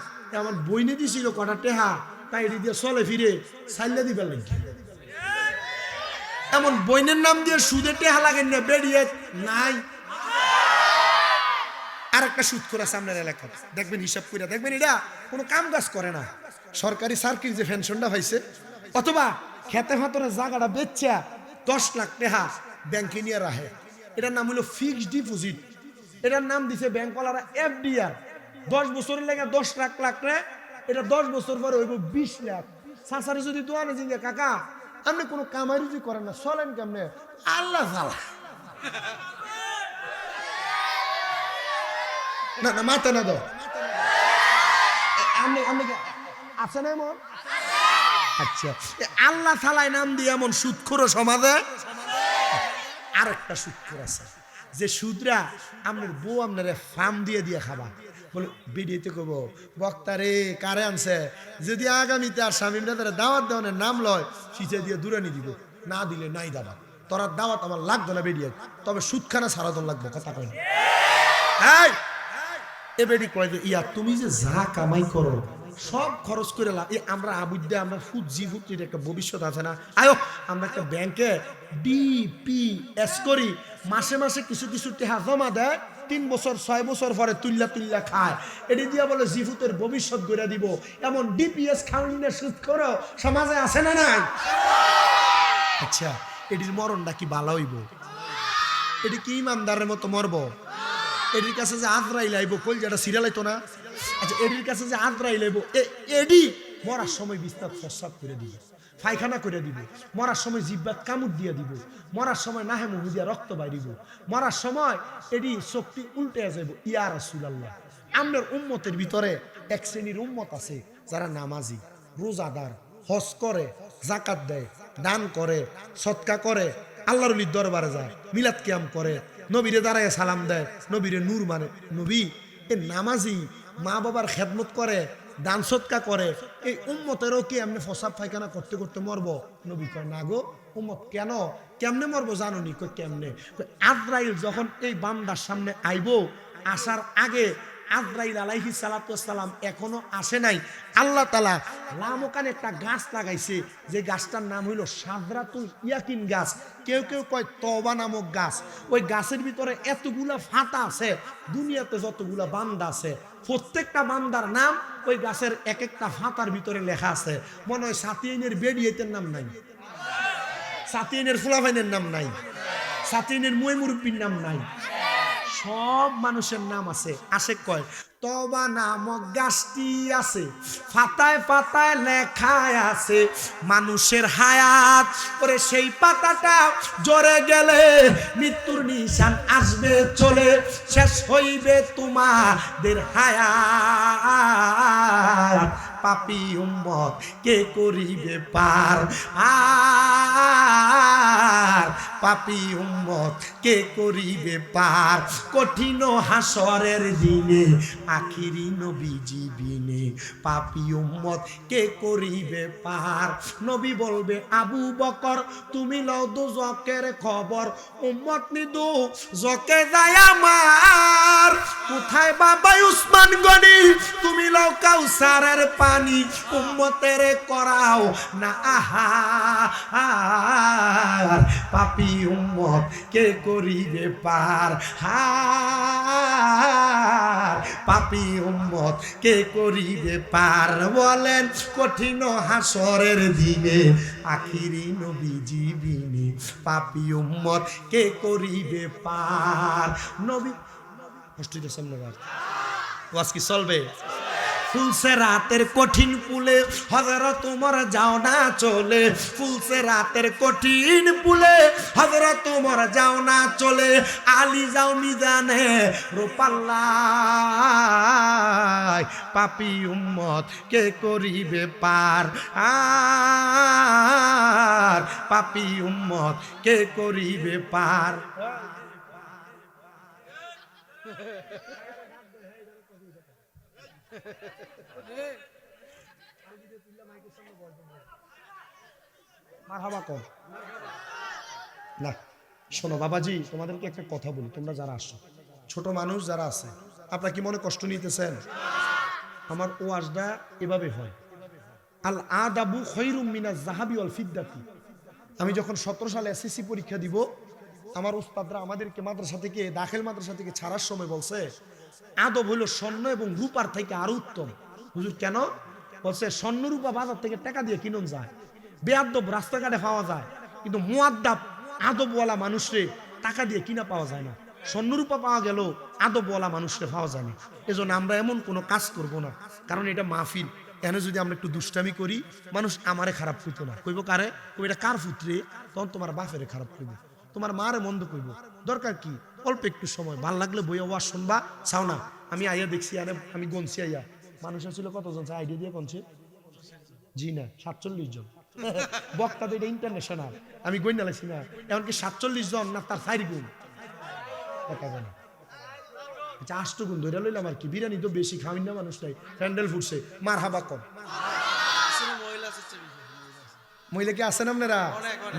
আমার বইনে দিছিল কটা টেহা তাই এটি দিয়ে চলে ফিরে সাইলে দিবার লাগে এমন বইনের নাম দিয়ে সুদে টেহা লাগেন না বেরিয়ে নাই আর একটা সুদখোর আছে আপনার এলাকায় দেখবেন হিসাব করে দেখবেন এটা কোনো কাম কাজ করে না সরকারি সার্কিট যে পেনশনটা হয়েছে অথবা খেতে ফাতরে জায়গাটা বেচা 10 লাখ টাকা ব্যাংকে নিয়ে রাখে এটার নাম হলো ফিক্সড ডিপোজিট এটার নাম দিছে ব্যাংকওয়ালারা এফডিআর 10 বছরের লেগে 10 লাখ রে এটা 10 বছর পরে হইব 20 লাখ সাসারে যদি দোয়ানে জিঙ্গে কাকা আপনি কোনো কামাই রুজি করেন না চলেন কেমনে আল্লাহ জালা না না মাথা না দাও আপনি আছে না এমন আচ্ছা আল্লাহ থালায় নাম দিয়ে এমন সুদখোর সমাজে আর একটা সুদখোর আছে যে সুদরা আপনার বউ আপনার ফার্ম দিয়ে খাবা বলে বেরিয়েতে কব বক্তারে কারে আনছে যদি আগামীতে আর স্বামী তারা দাওয়াত দেওয়ানের নাম লয় সিচে দিয়ে দূরানি দিব না দিলে নাই দাবা তোরা দাওয়াত আমার লাগতো না বেরিয়ে তবে সুদখানা সারাদন লাগবে কথা কই এ বেডি কয় যে ইয়া তুমি যে যা কামাই করো সব খরচ করে আমরা আবুদ্দে আমরা ফুজির একটা ভবিষ্যৎ আছে না আয়ো আমরা একটা ব্যাংকে ডিপিএস করি মাসে মাসে কিছু টাকা জমা দেয় 3 বছর 6 বছর পরে তুল্লা খায় এটি দিয়া বলে জিফুতের ভবিষ্যৎ গড়ে দিব এমন ডিপিএস খাউনিনে সুদ করো সমাজে আছে না নাই আচ্ছা এটির মরণটা কি ভালো হইব এটি কি ইমানদারের মতো মরব এটির কাছে যে আজরাইল আইব কই যেটা সিরিয়াল আইতো না আচ্ছা এটির কাছে যে আজরাইল আইব এডি মরার সময় বিস্তার প্রস্রাব করে দিব পায়খানা করে দিব মরার সময় জিহ্বাত কামড় দিয়ে দিব মরার সময় নাহে মুখ দিয়া রক্ত বাইরিব মরার সময় এডি শক্তি উল্টে যাইব ইয়া রাসূলুল্লাহ আমনের উম্মতের ভিতরে এক শ্রেণীর উম্মত আছে যারা নামাজি রোজাদার হজ করে যাকাত দেয় দান করে সদকা করে আল্লাহর ওলির দরবারে যায় মিলাদ কিয়াম করে নবীরে দাঁড়ায় সালাম দেয় নবীরে নূর মানে নবী এ নামাজি মা বাবার খেদমত করে দান সৎকা করে এই উম্মতেরও কি এমনি ফসাব পায়খানা করতে করতে মরবো নবী কয় না গো উম্মত কেন কেমনে মরবো জানো নি কই কেমনে আজরাইল যখন এই বান্দার সামনে আইবো আসার আগে আজরাইল আলাইহিস সালাতু ওয়াস সালাম এখনো আসে নাই আল্লাহ তাআলা লামকানে একটা গাছ লাগাইছে যে গাছটার নাম হইল সাদরাতুল ইয়াকিন গাছ কেউ কয় তওবা নামক গাছ ওই গাছের ভিতরে এতগুলা ফাতা আছে দুনিয়াতে যতগুলা বান্দা আছে প্রত্যেকটা বান্দার নাম ওই গাছের এক একটা ফাতার ভিতরে লেখা আছে মনে হয় সাতিয়াইনের বেডিয়েতের নাম নাই সাতিয়াইনের ফুলাভাইনের নাম নাই সাতিয়াইনের মুই মুরব্বির নাম নাই সব মানুষের নাম আছে। আশেক কয় তবা নামক গাছটি আছে, পাতায় পাতায় লেখায় আছে মানুষের হায়াত। ওরে সেই পাতাটা জড়ে গেলে মৃত্যুর নিশান আসবে চলে, শেষ হইবে তোমাদের হায়াত। পাপী উম্মত কে করিবে পার, আর পাপী উম্মত কে করিবে পার। কঠিন হাসরের দিনে আখিরি নবীজি বিনে পাপী উম্মত কে করিবে পার। নবী বলবে আবু বকর তুমি লও দোজকের খবর, উম্মত নিদু জকে যায় আমার। কোথায় বাবা উসমান গনি তুমি লও কাউসারের পানি, উম্মতের করাও না আহার। পাপী উম্মত কে করিবে পার, হার পাপী উম্মত কে করিবে পার। বলেন কঠিন হাসরের দিনে আখিরি নবীজি বিনে পাপী উম্মত কে করিবে পার। নবী কষ্ট দিতেছেন না ওয়াজ কি চলবে? ফুলসে রাতের কঠিন পুলে হযরত ওমর যাও না চলে, ফুলসে রাতের কঠিন পুলে হযরত ওমর যাও না চলে। আলী যাও মিজানে রূপাল্লাহ, পাপী উম্মত কে করিবে পার, আর পাপী উম্মত কে করিবে পার। মারহাবা কর না। শোনো বাবাজি, তোমাদেরকে একটা কথা বলি, তোমরা যারা আসছো ছোট মানুষ যারা আছে, আপনারা কি মনে কষ্ট নিতেছেন? আমার ওয়াজটা এভাবে হয়, আল আদাবু খায়রুম মিনাজ যাহাবি ওয়াল ফিদ্দাতি। আমি যখন 17 সালে এসএসসি পরীক্ষা দিব, আমার উস্তাদরা আমাদেরকে মাদ্রাসা থেকে দাখিল মাদ্রাসা থেকে ছাড়ার সময় বলছে আদব হইল স্বর্ণ এবং রূপার থেকে আরো উত্তম। হুজুর কেন? বলছে স্বর্ণ রূপা বাজার থেকে টাকা দিয়ে কিনুন যায়, বেয়াদব রাস্তাঘাটে পাওয়া যায়, কিন্তু মুআদ্দাব আদবওয়ালা মানুষরে টাকা দিয়ে কিনা পাওয়া যায় না। স্বর্ণরূপা পাওয়া গেল, আদবওয়ালা মানুষরে পাওয়া যায় না। এজন্য আমরা এমন কোনো কাজ করব না, কারণ এটা মাহফিল। এনে যদি আমরা একটু দুষ্টামি করি, মানুষ আমারে খারাপ কইতো না, কইব কারে? কই এটা কার পুত্রে? তখন তোমার বাপেরে খারাপ কইব, তোমার মারে মন্দ কইব। দরকার কি অল্প একটু সময়, ভাল লাগলে বইয়া ওয়াজ শুনবা, চাও না? আমি আইয়া দেখছি, আরে আমি গনছি আইয়া মানুষ ছিল কতজন, আইডিয়া দিয়ে গনছে? জি না, 47 জন। বক্তা তো এটা ইন্টারন্যাশনাল, আমি গইনা লাগছি না। এমনকি 47 জন না তার 4 গুণ দেখা যায় না। আচ্ছা 8 গুণ ধরে লইলাম আর কি, বিরিয়ানি তো বেশি খাওয়াই না মানুষটাই, প্যান্ডেল ফুটছে। মারহাবা কম মহিলা কি আছেন আপনারা?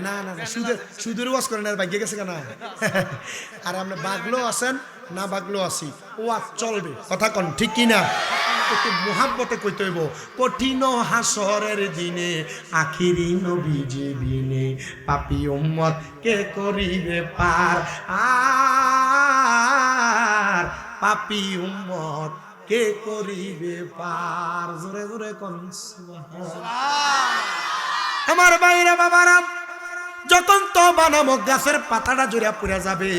না না না, সুদের ওয়াজ করেন আর ভাগ্যে গেছে কেনা। আর আপনি বাগলো আছেন না বাগলো আছি, ওয়াজ চলবে, কথা কন ঠিক কিনা? একটু মুহাব্বতে কইতে হইব। কঠিন হাসরের দিনে আখিরি নবীজি বিনে পাপী উম্মত কে করিবে পার, আর পাপী উম্মত কে করিবে পার। জোরে জোরে কোন সুবহানাল্লাহ। আমার বাইরে বাবারা, যখন তওবা নামক গাছের পাতাটা জড়িয়া পড়ে যাবে,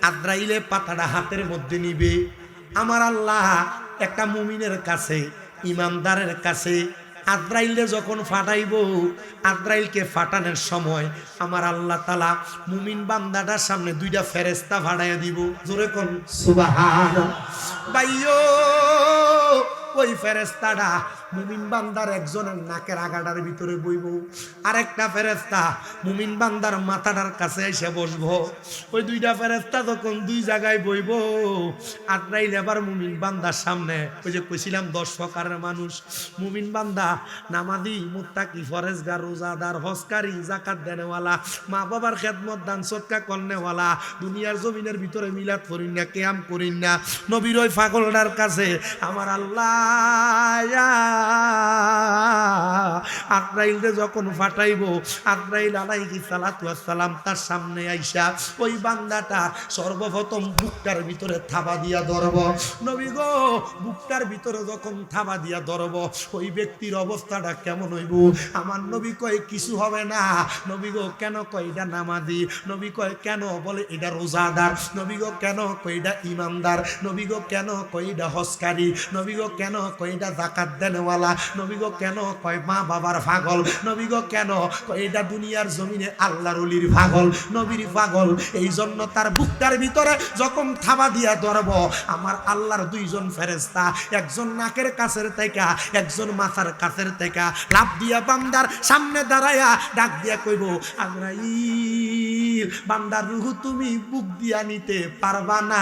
আদ্রাইলে পাতাটা হাতের মধ্যে নিবে। আমার আল্লাহ একটা মুমিনের কাছে, ইমানদারের কাছে আদ্রাইলে যখন ফাটাইব, আদ্রাইলকে ফাটানোর সময় আমার আল্লাহ তাআলা মুমিন বান্দাটার সামনে 2টা ফেরেশতা ফাটাইয়া দিব। জোরে কোন সুবহানাল্লাহ। ভাইও ওই ফেরেশতাটা মুমিন বান্দার একজনের নাকের আগাটার ভিতরে বইব, আরেকটা ফেরেশতা মুমিন বান্দার মাথাটার কাছে এসে বসবো। ওই 2টা ফেরেশতা যখন 2 জায়গায় বইব, আদ্রাইল এবার মুমিন বান্দার সামনে, ওই যে কইছিলাম 10 প্রকারের মানুষ, মুমিন বান্দা নামাজি, মুত্তাকি, ফরেজগার, রোজাদার, হজকারী, যাকাত দেনেওয়ালা, মা বাবার খেদমত দান সদকা করনেওয়ালা, দুনিয়ার জমিনের ভিতরে মিলাদ করিন না, কিয়াম করিন না, নবীর ওই পাগলটার কাছে আমার আল্লাহ আজরাইলরে যখন ফাটাইবো, আজরাইল আলাইহিস সালাতু ওয়াস সালাম তার সামনে আইসা ওই বান্দাটা সর্বপ্রথম বুকটার ভিতরে থাবা দিয়া ধরব। নবী গো, বুকটার ভিতরে যখন থাবা দিয়া ধরব, ওই ব্যক্তির অবস্থাটা কেমন হইব? আমার নবী কয় কিছু হবে না। নবী গো কেন কয় এটা নামাজি? নবী কয় কেন? বলে এটা রোজাদার। নবী গো কেন কয় এটা ইমানদার। নবী গো কেন কয় এটা হজকারী। নবী গো কেন কয় এটা যাকাত দেনওয়ালা। নবী গো কেন কয় মা বাবার পাগল। নবী গো কেন কয় এটা দুনিয়ার জমিনে আল্লাহর ওলির পাগল, নবীর পাগল। এই জন্য তার বুকটার ভিতরে যখন থাবা দিয়া ধরব, আমার আল্লাহর দুইজন ফেরেশতা, একজন নাকের কাছের থেকে, একজন মাথার কাছের থেকে লাফ দিয়া বান্দার সামনে দাঁড়ায়া ডাক দিয়া কইব, আজরাইল, বান্দার রূহ তুমি বুক দিয়া নিতে পারবা না।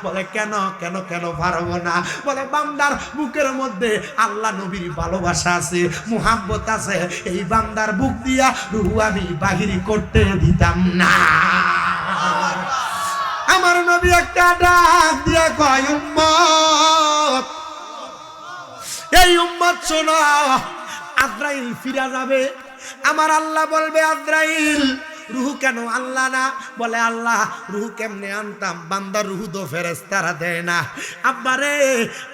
বলে কেন কেন কেন পারবো না? বলে বান্দার বুকের মধ্যে আল্লাহ নবীর ভালোবাসা আছে, মুহাব্বত আছে, এই বান্দার বুক দিয়া রূহ আমি বাহির করতে দিতাম না। আমার নবী একটা ডাক দিয়া কয়, উম্মত, এই উম্মত শোনো, আজরাইল ফিরা যাবে। আমার আল্লাহ বলবে, আজরাইল রুহু কেন আল্লাহ না? বলে আল্লাহ রুহু কেমনে আনতাম? বান্দার রুহু তো ফেরেশতারা দেয় না। আব্বারে,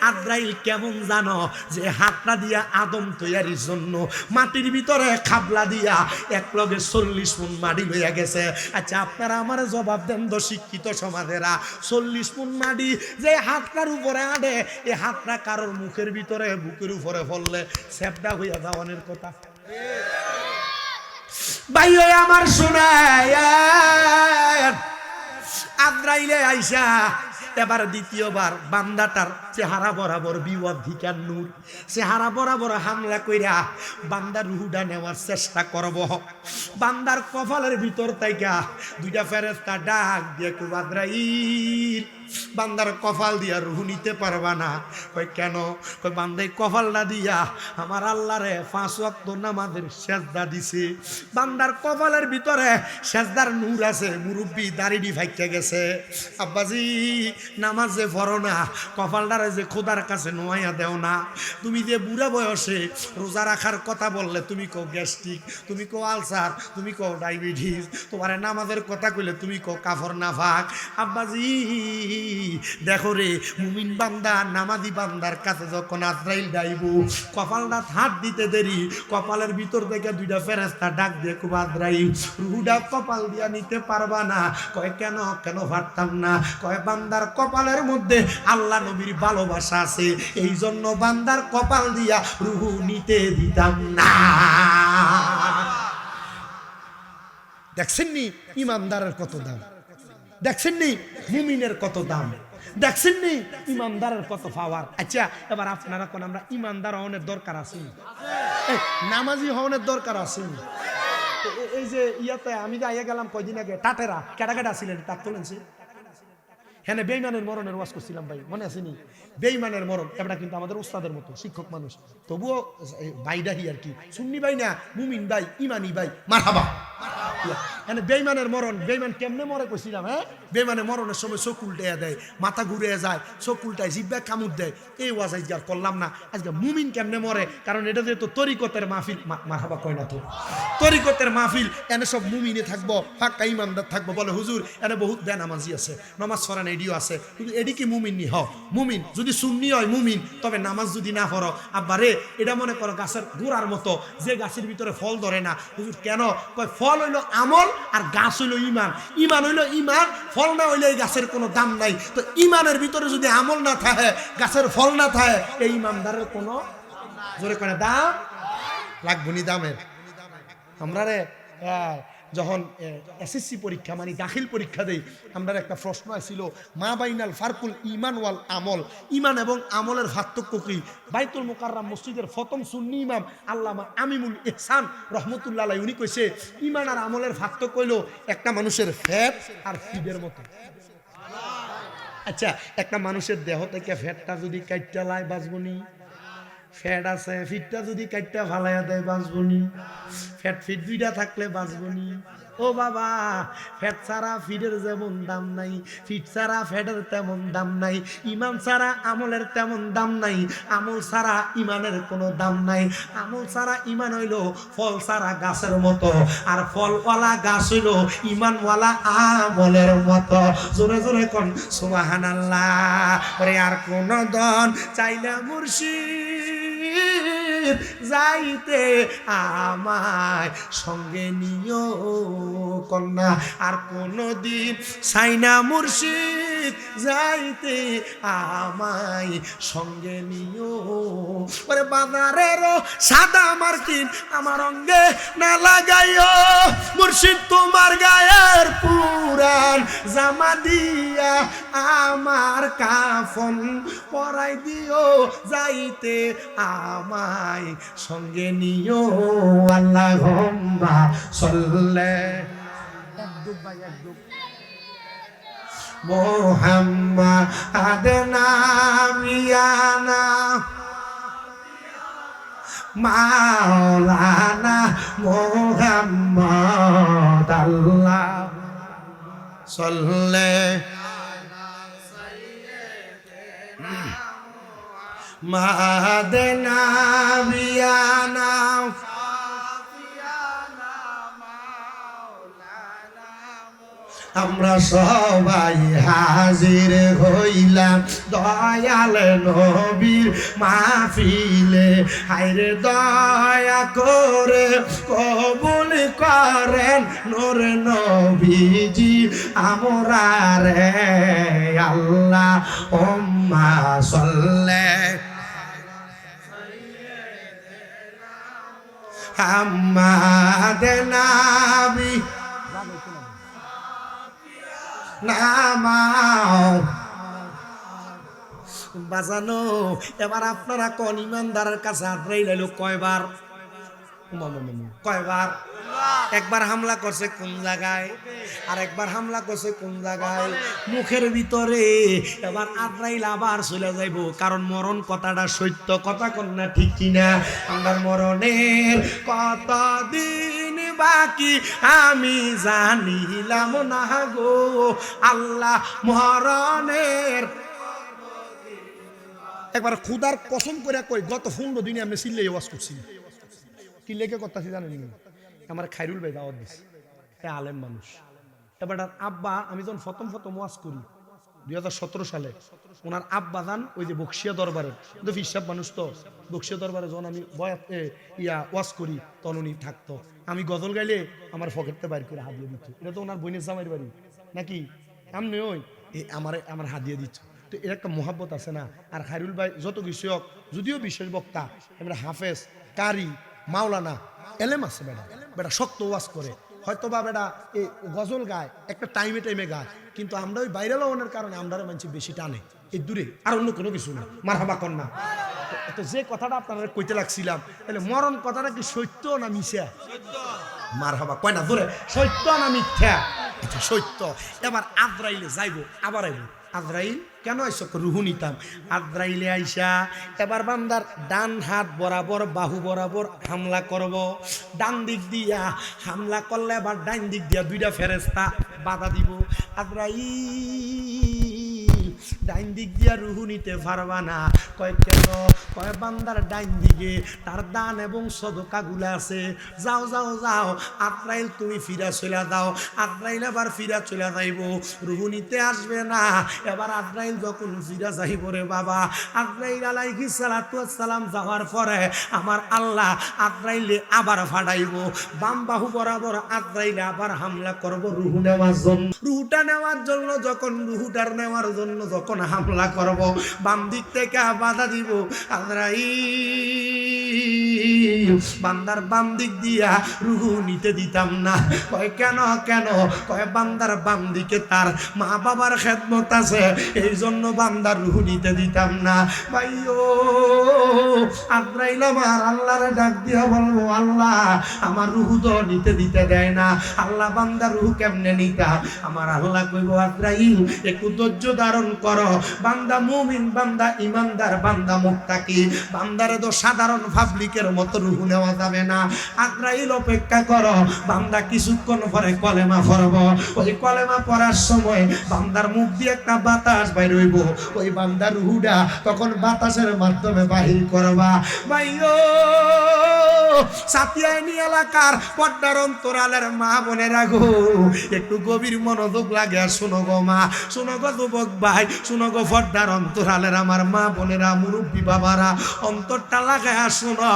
আজরাইল কেমন জানো? যে হাতটা দিয়া আদম তৈয়ারির জন্য মাটির ভিতরে খাবলা দিয়া এক লগে 40 মণ মাটি লইয়া গেছে। আচ্ছা আপনারা আমার জবাব দেন তো শিক্ষিত সমাজেরা, 40 মণ মাটি যে হাতটার উপরে আডে, এই হাতটা কারোর মুখের ভিতরে বুকের উপরে ফললে সেপটা হইয়া যাওয়ানের কথা। ভাই আমার শোনায়, আজরাইলে আইসা এবার দ্বিতীয়বার বান্দাটার চেহারা বরাবর বিওয়াধিকার নূর, চেহারা বরাবর হামলা কইরা বান্দার রুহুটা নেওয়ার চেষ্টা করব। বান্দার কপালের ভিতর থেকে দুইটা ফেরেশতা ডাক দিয়ে কই, আজরাইল, বান্দার কপাল দিয়া রুহু নিতে পারবা না। কই কেন? কই বান্দাই কপালটা দিয়া আমার আল্লাহরে 5 ওয়াক্ত নামাজের সেজদা দিছে। বান্দার কপালের ভিতরে সেজদার নূর আছে, মুরব্বি দাড়িডি ফাইকা গেছে। আব্বাজি নামাজে পড়ো না, কপালটারে যে খোদার কাছে নোয়াইয়া দেও না। তুমি যে বুড়া বয়সে রোজা রাখার কথা বললে, তুমি কও গ্যাস্ট্রিক, তুমি কও আলসার, তুমি কও ডায়াবেটিস, তোমারে নামাজের কথা কইলে তুমি কও কাফর নাফাক। আব্বাজি দেখো রে, মুমিন বান্দা নামাজি বান্দার কাছে যখন আজরাইল যাইব, কপালটা হাত দিতে দেরি, কপালের ভিতর থেকে দুইটা ফেরেশতা ডাক দিয়ে কই, আজরাইল রুহুটা কপাল দিয়া নিতে পারবা না। কয় কেন? কেন পারতাম না? কয় বান্দার কপালের মধ্যে আল্লাহ নবীর ভালোবাসা আছে, এই জন্য বান্দার কপাল দিয়া রুহু নিতে দিতাম না। দেখছেন নি ইমানদারের কত দাম? দেখছেন নি মুমিনের কত দাম? দেখছেন নি ইমানদারের কত পাওয়ার? আচ্ছা এবার আপনারা কোন আমরা ইমানদার হওয়ার দরকার আছে, নামাজি হওয়ার দরকার আছে। এই যে ইয়াতে আমি যাইয়া গেলাম কয়দিন আগে, টাটেরা কেটা কেটা ছিলেন তার তোলেনছে, হ্যাঁ বেঈমানের মরণের ওয়াজ করছিলাম ভাই, মনে আছে নি? বেঈমানের মরণ, এটা কিন্তু আমাদের উস্তাদের মতো শিক্ষক মানুষ, তবুও ভাইডাহি আর কি, সুন্নি ভাই না, মুমিন ভাই, ইমানি ভাই, মারহাবা। বেঈমানের মরণ, বেঈমান কেমনে মরে কইছিলাম? হ্যাঁ, বেঈমানের মরণের সময় চোখ উল্টে দেয়, মাথা ঘুরে যায়, চোখ উল্টায়, জিব্বা কামড় দেয়। এই ওয়াজ আজকে আর করলাম না। আজকে মুমিন কেমনে মরে, কারণ এটা যেহেতু তরিকতের মাহফিল, মারহাবা কয় না তো, তরিকতের মাহফিল, এনে সব মুমিনে থাকবো, ফাঁকা ইমানদার থাকবো। বলে হুজুর এনে বহুত বেনামাজি আছে, নামাজ পড়া এডিও আছে, কিন্তু এডি কি মুমিন নি? হও মুমিন, যদি সুন্নি হয় মুমিন, তবে নামাজ যদি না পড়ো, আব্বারে এটা মনে করো গাছের গোড়ার মতো, যে গাছের ভিতরে ফল ধরে না। হুজুর কেন? কয় ফল হইলো আমল আর গাছ হইলো ইমান, ইমান হইলো ইমান, ফল না হইলে এই গাছের কোনো দাম নাই। তো ইমানের ভিতরে যদি আমল না থাকে, গাছের ফল না থাকে, এই ইমানদারের কোনো জোরে করে দাম লাগবনি। দামের আমরা রে যখন এসএসসি পরীক্ষা মানে দাখিল পরীক্ষা দেই, আমরা একটা প্রশ্ন আসছিল, মা বাইনাল ফারকুল ইমান ওয়াল আমল, ইমান এবং আমলের পার্থক্য কি? বাইতুল মুকাররম মসজিদের প্রথম সুন্নি ইমাম আল্লামা আমিনুল ইহসান রহমতুল্লাহ আলাইহি উনি কইছে, ইমান আর আমলের পার্থক্য হইল একটা মানুষের ফ্যাট আর ফিডের মতো। আচ্ছা একটা মানুষের দেহ থেকে ফ্যাটটা যদি কাইটা লাই বাঁচবনি, ফ্যাট আছে, ফিটটা যদি কাটটা ফালাইয়া দেয় বাঁচবনি। ফিট দুইটা থাকলে বাঁচবনি। ও বাবা, ফ্যাট ছাড়া ফিটের যেমন দাম নাই, ফিট ছাড়া ফ্যাটের তেমন দাম নাই, ইমান ছাড়া আমলের তেমন দাম নাই, আমল ছাড়া ইমানের কোনো দাম নাই। আমল ছাড়া ইমান হইল ফল ছাড়া গাছের মতো, আর ফলওয়ালা গাছ হইল ইমানওয়ালা আমলের মতো। জোরে জোরে কোন সুবহানাল্লাহ। ওরে আর কোন দন চাইলে মুর্শিদ যাইতে আমায় সঙ্গে নিও কন্যা, আর কোনদিন সাইনা মুর্শিদ যাইতে আমায় সঙ্গে নিও। ওরে বাজারেরও সাদা মার্কিন আমার অঙ্গে না লাগাইও, মুর্শিদ তোমার গায়ের পুরান জামা দিয়া আমার কাফন পরাই দিও, যাইতে আমায় সঙ্গে নিও। আল্লাহুম্মা সাল্লি মুহাম্মাদ নাবিয়ানা মাওলানা মুহাম্মদ আল্লাহ সাল্লি মাদ নাবিয়ানা। আমরা সবাই হাজির হইলাম দয়াল নবীর মাহফিলে, হায়রে দয়া করে কবুল করেন নূর নবীজি আমরা রে আল্লাহ। উম্মা সাল্লি মুহাম্মাদ নাবি নামাও বাজানো। এবার আপনারা কোন ইমানদারের কাছে আদ্রাইল এলো কয়বার? কয়বার? একবার হামলা করছে কোন জায়গায়, আর একবার হামলা করছে কোন জায়গায়? মুখের ভিতরে। এবার আদ্রাইল আবার চলে যাইব, কারণ মরণ কথাটা সত্য কথা, কন্যা ঠিক কিনা? আমার মরণের কতদিন বাকি আমি জানিলাম না গো আল্লাহ। মরণের একবার খুদার কসম করে কই, গত 15 দিনে আমি সিল্লে ওয়াজ করছি। কি লেগে করতেছি জানেন? আমার খাইরুল ভাই দাওয়াত দিছে, আলেম মানুষ। এবার আব্বা, আমি যখন প্রথম ওয়াজ করি 2017 সালে, ওনার আব্বা যান ওই যে বক্সিয়া দরবারে, ফিরসাব মানুষ তো, বক্সিয়া দরবারে যখন আমি ওয়াজ করি তখন উনি থাকতো। আমি গজল গাইলে আমার পকেটে বাইর করে হাদিয়ে দিত। এটা তো ওনার বোনের জামাইয়ের বাড়ি নাকি, আমনি ওই আমার হাদিয়ে দিচ্ছ। তো এর একটা মহাব্বত আছে না। আর খাইরুল ভাই যত কিছু হোক, যদিও বিশেষ বক্তা, এবার হাফেজ, কারি, মাওলানা, এলেম আছে, বেটা শক্ত ওয়াজ করে, হয়তো বা বেটা এই গজল গায় একটা টাইমে গায়, কিন্তু আমরা ওই ভাইরাল হওয়ার কারণে আমরা মানুষ বেশি টানে এই দূরে, আর অন্য কোনো কিছু না। মারহাবা কন্যা। তো যে কথাটা আপনারা কইতে লাগছিলাম, তাহলে মরণ কথাটা কি সত্য না মিথ্যা? মারহাবা কয় না দূরে, সত্য না মিথ্যা? এটা সত্য। এবার আদ্রাইলে যাইব, আবার আইব। আদ্রাইল কেন আইসো? রুহু নিতাম। আদ্রাইলে আইসা এবার বান্দার ডান হাত বরাবর বাহু বরাবর হামলা করব। ডান দিক দিয়া হামলা করলে এবার ডান দিক দিয়া দুইটা ফেরেশতা বাধা দিব। আদ্রাইল ডাইন দিক দিয়া রুহু নিতে পারবা না। কয় কেন? কয় বান্দার ডাইন দিকে তার দান এবং সদকাগুলো আছে। যাও যাও যাও আদ্রাইল, তুমি ফিরা চলে দাও। আদ্রাইল আবার ফিরা চলে যাইব, রুহু নিতে আসবে না। এবার আদ্রাইল যখন ফিরা যাইব রে বাবা, আদ্রাইল আলাইহিস সালাতু ওয়াস সালাম যাওয়ার পরে আমার আল্লাহ আদ্রাইলে আবার ফাড়াইব। বাম বাহু বরাবর আদ্রাইলে আবার হামলা করব রুহু নেওয়ার জন্য। রুহুটা নেওয়ার জন্য যখন রুহুটার নেওয়ার জন্য যখন হামলা করব, বাম দিক থেকে বাধা দিব। আদ্রাইল বান্দার বাম দিক দিয়া রুহু নিতে দিতাম না। কয় কেন কেন? কয় বান্দার বাম দিকে তার মা বাবার খেদমত আছে, এই জন্য বান্দার রুহু নিতে দিতাম না। ভাইও আজরাইল আমার আল্লাহরে ডাক দিয়া বলবো, আল্লাহ আমার রুহু তো নিতে দিতে দেয় না, আল্লাহ বান্দার রুহু কেমনে নিতাম? আমার আল্লাহ কইব, আজরাইল একটু ধৈর্য ধারণ করো, বান্দা মুমিন, বান্দা ইমানদার, বান্দা মুত্তাকি, বান্দারে তো সাধারণ পাবলিকের মতো রুহু নেওয়া যাবে না। আজরাইল অপেক্ষা করো, বান্দা কিছুক্ষণ পরে কলেমা পড়ব, ওই কলেমা পড়ার সময় বান্দার মুখ দিয়ে একটা বাতাস বাইর হইব, ওই বান্দার রুহুটা তখন বাতাসের মাধ্যমে বাহির করবা। ভাইও সাতিয়ানি এলাকার পর্দার অন্তরালের মা বোনেরা গো, একটু গভীর মনোযোগ লাগে, শোনো গো মা, শোনো গো যুবক ভাই, শোনো গো পর্দার অন্তরালের আমার মা বোনেরা, মুরব্বী বাবারা, অন্তরটা লাগায় শোনো।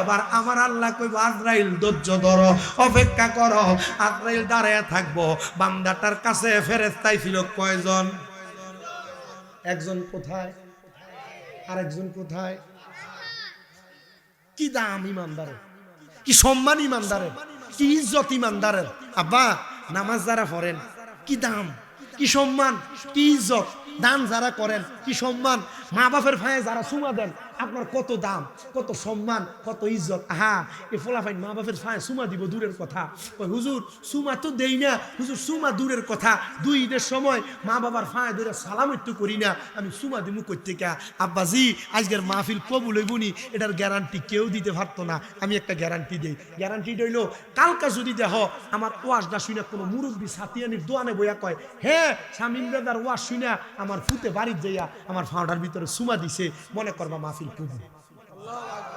এবার আমার আল্লাহ কইব, আজরাইল ধৈর্য ধরো, অপেক্ষা করো। আজরাইল দাঁড়ায় থাকবো। বান্দাটার কাছে ফেরেশতাই ছিল কয়জন? একজন কোথায়? আরেকজন কোথায়? কি দাম ইমানদারের, কি সম্মান ইমানদারের, কি ইজ্জত ইমানদারের। আব্বা নামাজ যারা পড়েন কি দাম, কি সম্মান, কি ইজ্জত, দান যারা করেন কি সম্মান, মা বাপের ভাইয়ে যারা চুমা দেন আপনার কত দাম, কত সম্মান, কত ইজ্জত। আহা এ ফোলাফাইন মা বাপের ভাইয়ে চুমা দিব দূরের কথা, ওই হুজুর চুমা তো দেই না, হুজুর চুমা দূরের কথা, 2 ঈদের সময় মা বাবার ভাইয়ে ধরে সালাম একটু করি না, আমি চুমা দিমু করতে কা? আব্বাজি আজকের মাহফিল কবুল হইবনি এটার গ্যারান্টি কেউ দিতে পারতো না, আমি একটা গ্যারান্টি দেই। গ্যারান্টিটা হইলো, কালকা যদি দেহ আমার ওয়াজটা শুনে কোনো মুরব্বী সাতিয়ানির দোয়ানে বইয়া কয়, হ্যাঁ শামীম দাদার ওয়াজ শুনে আমার ফুতে বাড়ির যাইয়া আমার ফাউডার ভিতরে সুমা দিছে, মনে করবা মাহফিল কবুল।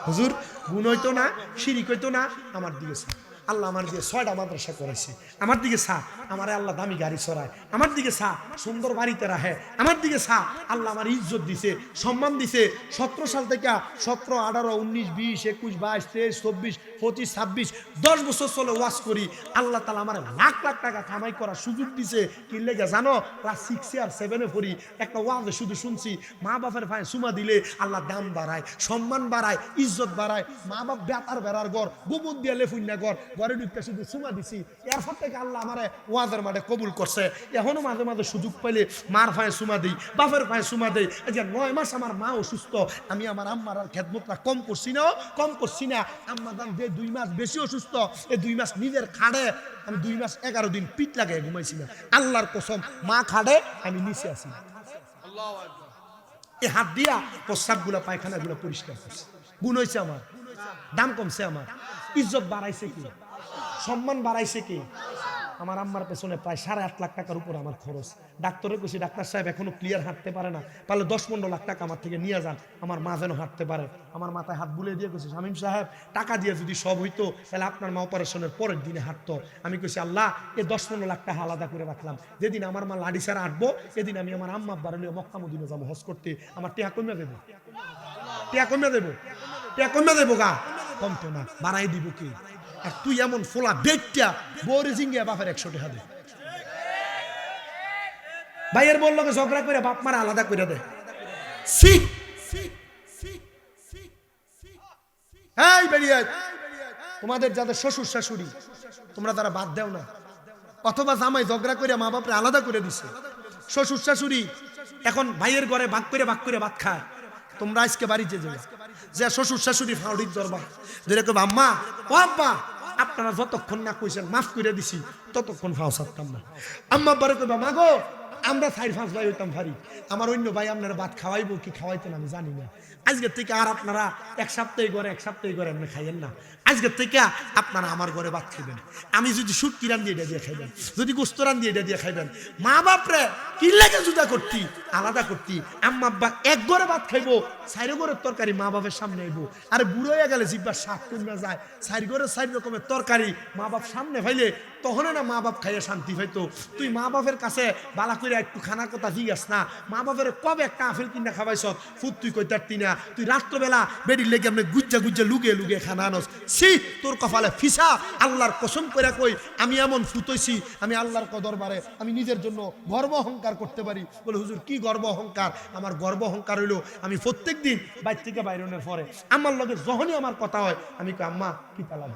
হুজুর গুণ হইতো না, শিরিক হইতো না, আমার দিকে সা আল্লাহ আমার দিয়ে 6টা মাদ্রাসা করেছে, আমার দিকে সা আমারে আল্লাহ দামি গাড়ি চড়ায়, আমার দিকে সা সুন্দর বাড়িতে রাখে, আমার দিকে সা আল্লাহ আমার ইজ্জত দিছে, সম্মান দিছে। 17 সাল থেকে 17, 18, 19, 20, 21, 22, 23, 24, 25, 26, 10 বছর চলে ওয়াজ করি। আল্লাহ তাআলা আমার লাখ লাখ টাকা কামাই করার সুযোগ দিছে। কি লেগে জানো? ক্লাস 6 আর 7 পড়ি, একটা ওয়াজে শুধু শুনছি, মা বাপের ভাই সুমা দিলে আল্লাহ দাম বাড়ায়, সম্মান বাড়ায়, ইজ্জত বাড়ায়। মা বাপ বেতার বেড়ার ঘর, গোবর দিয়ে লেফুন্না ঘর, ঘরে ঢুকতে শুধু সুমা দিছি, এরপর থেকে আল্লাহ আমারে ওয়াজের মাঠে কবুল করছে। এখনো মাঝে মাঝে সুযোগ পাইলে মার ভাই সুমা দিই, বাপের ভাই সুমা দেই। এই যে 9 মাস আমার মা অসুস্থ, আমি আমার আম্মার খেদমতটা কম করছি না, কম করছি না। আম্মা দাম যে 2 মাস বেশি অসুস্থ, এই 2 মাস নিজের খাড়ে আমি 2 মাস 11 দিন পিঠ লাগাই ঘুমাইছি না, আল্লাহর কসম। মা খাড়ে আমি নিচে আছি, এই হাত দিয়া প্রস্রাবগুলা পায়খানাগুলো পরিষ্কার করছে। গুণ হয়েছে আমার, দাম কমছে আমার, ইজ্জত বাড়াইছে কি, সম্মান বাড়াইছে কি? আমার আম্মার পেছনে প্রায় 8.5 লাখ টাকার উপর আমার খরচ। ডাক্তারে কইছি, ডাক্তার সাহেব এখনো ক্লিয়ার হাঁটতে পারে না, তাহলে 10-15 লাখ টাকা আমার থেকে নিয়ে যান, আমার মা যেন হাঁটতে পারে। আমার মাথায় হাত বুলিয়ে দিয়ে কইছি, শামীম সাহেব টাকা দিয়ে যদি সব হইতো তাহলে আপনার মা অপারেশনের পরের দিনে হাঁটতো। আমি কইছি, আল্লাহ এই 10-15 লাখ টাকা আলাদা করে রাখলাম, যেদিন আমার মা লাডি ছাড়া হাঁটবো এদিন আমি আমার আম্মা আব্বার নিয়ে মক্কা মদিনা যাবো হজ করতে। আমার টিয়া কমিয়ে দেবো, টিয়া কমিয়ে দেবো, টিয়া কমিয়ে দেবো গা, কমতো না, বাড়াই দিব কি? আর তুই এমন ফোলা বেটটা বউরে জিঙ্গিয়া বাপের 100 টাকা দে, ভাইয়ের বললো ঝগড়া করে বাপ মারা আলাদা করে দে। তোমাদের যাদের শ্বশুর শাশুড়ি তোমরা তারা বাদ দেও না, অথবা জামাই ঝগড়া করে মা বাপরে আলাদা করে দিছে, শ্বশুর শাশুড়ি এখন ভাইয়ের ঘরে ভাগ করে ভাত খায়। তোমরা আজকে বাড়িতে যাবে যে শ্বশুর শাশুড়ি ফাউডির দরবার যেরকম, আম্মা ও আব্বা আপনারা যতক্ষণ না কইছেন মাফ করে দিছি ততক্ষণ ফাও ছাড়তাম না। আম্মা বারে কইবা, মা গো আমরা 4-5 ভাই হইতাম ভারি, আমার অন্য ভাই আপনারা ভাত খাওয়াইবো কি খাওয়াইতেন আমি জানি না। আজকের থেকে আর আপনারা 1 সপ্তাহে ঘরে আপনি খাইয়েন না, আজকের থেকে আপনারা আমার ঘরে ভাত খাইবেন। আমি যদি শুটকি রান দিয়ে এটা দিয়ে খাইবেন, যদি গোস্ত রান দিয়ে এটা দিয়ে খাইবেন। মা বাপরে কি লাগে জুদা করতি, আলাদা করতি। আম্মা আব্বা এক ঘরে ভাত খাইবো, 4 ঘরের তরকারি মা বাপের সামনে আইবো। আর বুড়ো হয়ে গেলে জিব্বার স্বাদ কমে যায়, 4 ঘরে 4 রকমের তরকারি মা বাপ সামনে ফাইলে তখন না মা বাপ খাইয়ে শান্তি পাইতো। তুই মা বাপের কাছে বালা করে একটু খানার কথা জিজ্ঞাস না, মা বাপের কবে একটা আপেল কিনা খাওয়াইছ ফুট তুই কইতারতি না। তুই রাত্রবেলা বেডির লেগে আপনি গুজ্জা লুগে খানা আনস, সি তোর কপালে ফিসা। আল্লাহর কসম করে কই আমি এমন ফুটইছি, আমি আল্লাহর দরবারে আমি নিজের জন্য গর্ব অহংকার করতে পারি। বলে হুজুর কি গর্ব অহংকার? আমার গর্ব অহংকার হইলো আমি প্রত্যেক দিন বাইর থেকে বাইরনের পরে আমার লগে যখনই আমার কথা হয় আমি কই আম্মা কি তালা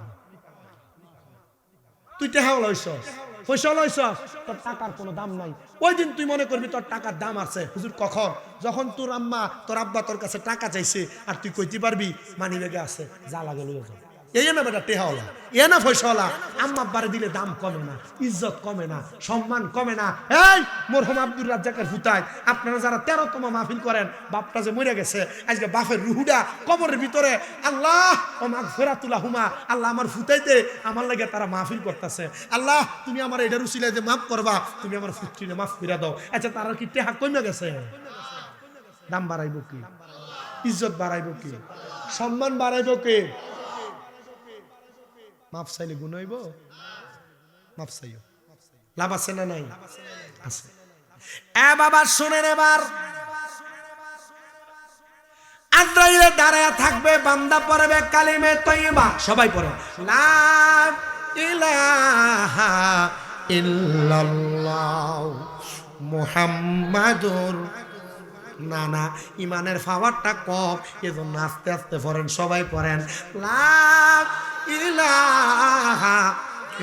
তুই টেহা লইছস পয়সা লইছস তোর টাকার কোনো দাম নাই। ওই দিন তুই মনে করবি তোর টাকার দাম আছে। হুজুর কখন? যখন তোর আম্মা তোর আব্বা তোর কাছে টাকা চাইছে আর তুই কইতে পারবি মানি ব্যাগে আছে, যা লাগে লইয়া যা। এই না বেটা টেহাওয়ালা, এ না পয়সাওয়ালা। আম্মা আব্বারে দিলে দাম কমে না, ইজ্জত কমে না, সম্মান কমে না। এই মরহুম আব্দুর রাজ্জাকের ফুতায় আপনারা যারা 13তম মাহফিল করেন, বাপটা যে মরে গেছে আজকে বাপের রুহুডা কবরের ভিতরে আল্লাহ ও মাগফিরাতুল্লাহ হুমা, আল্লাহ আমার ফুতাইতে আমার লাগে তারা মাহফিল করতেছে। আল্লাহ তুমি আমার এটার উসিলায় যে মাফ করবা, তুমি আমার ফুত্রিনে মাফ করে দাও। আচ্ছা তারা কি টেহা কমে গেছে? দাম বাড়াইব কি? ইজ্জত বাড়াইব কি? সম্মান বাড়াইব কি? মাফ চাইলে গুণ হইব? মাফ চাইও, লাভ আছে না নাই? আছে। এ বাবা শুনেন, এবার আজরাইলে দাঁড়ায় থাকবে, বান্দা পড়বে কালিমে তয়্যিবা। সবাই পড়ে লা ইলাহা ইল্লাল্লাহ মুহাম্মাদুর। না না, ইমানের পাওয়ারটা কম, এজন্য আস্তে আস্তে পড়েন। সবাই পড়েন লা ইলাহা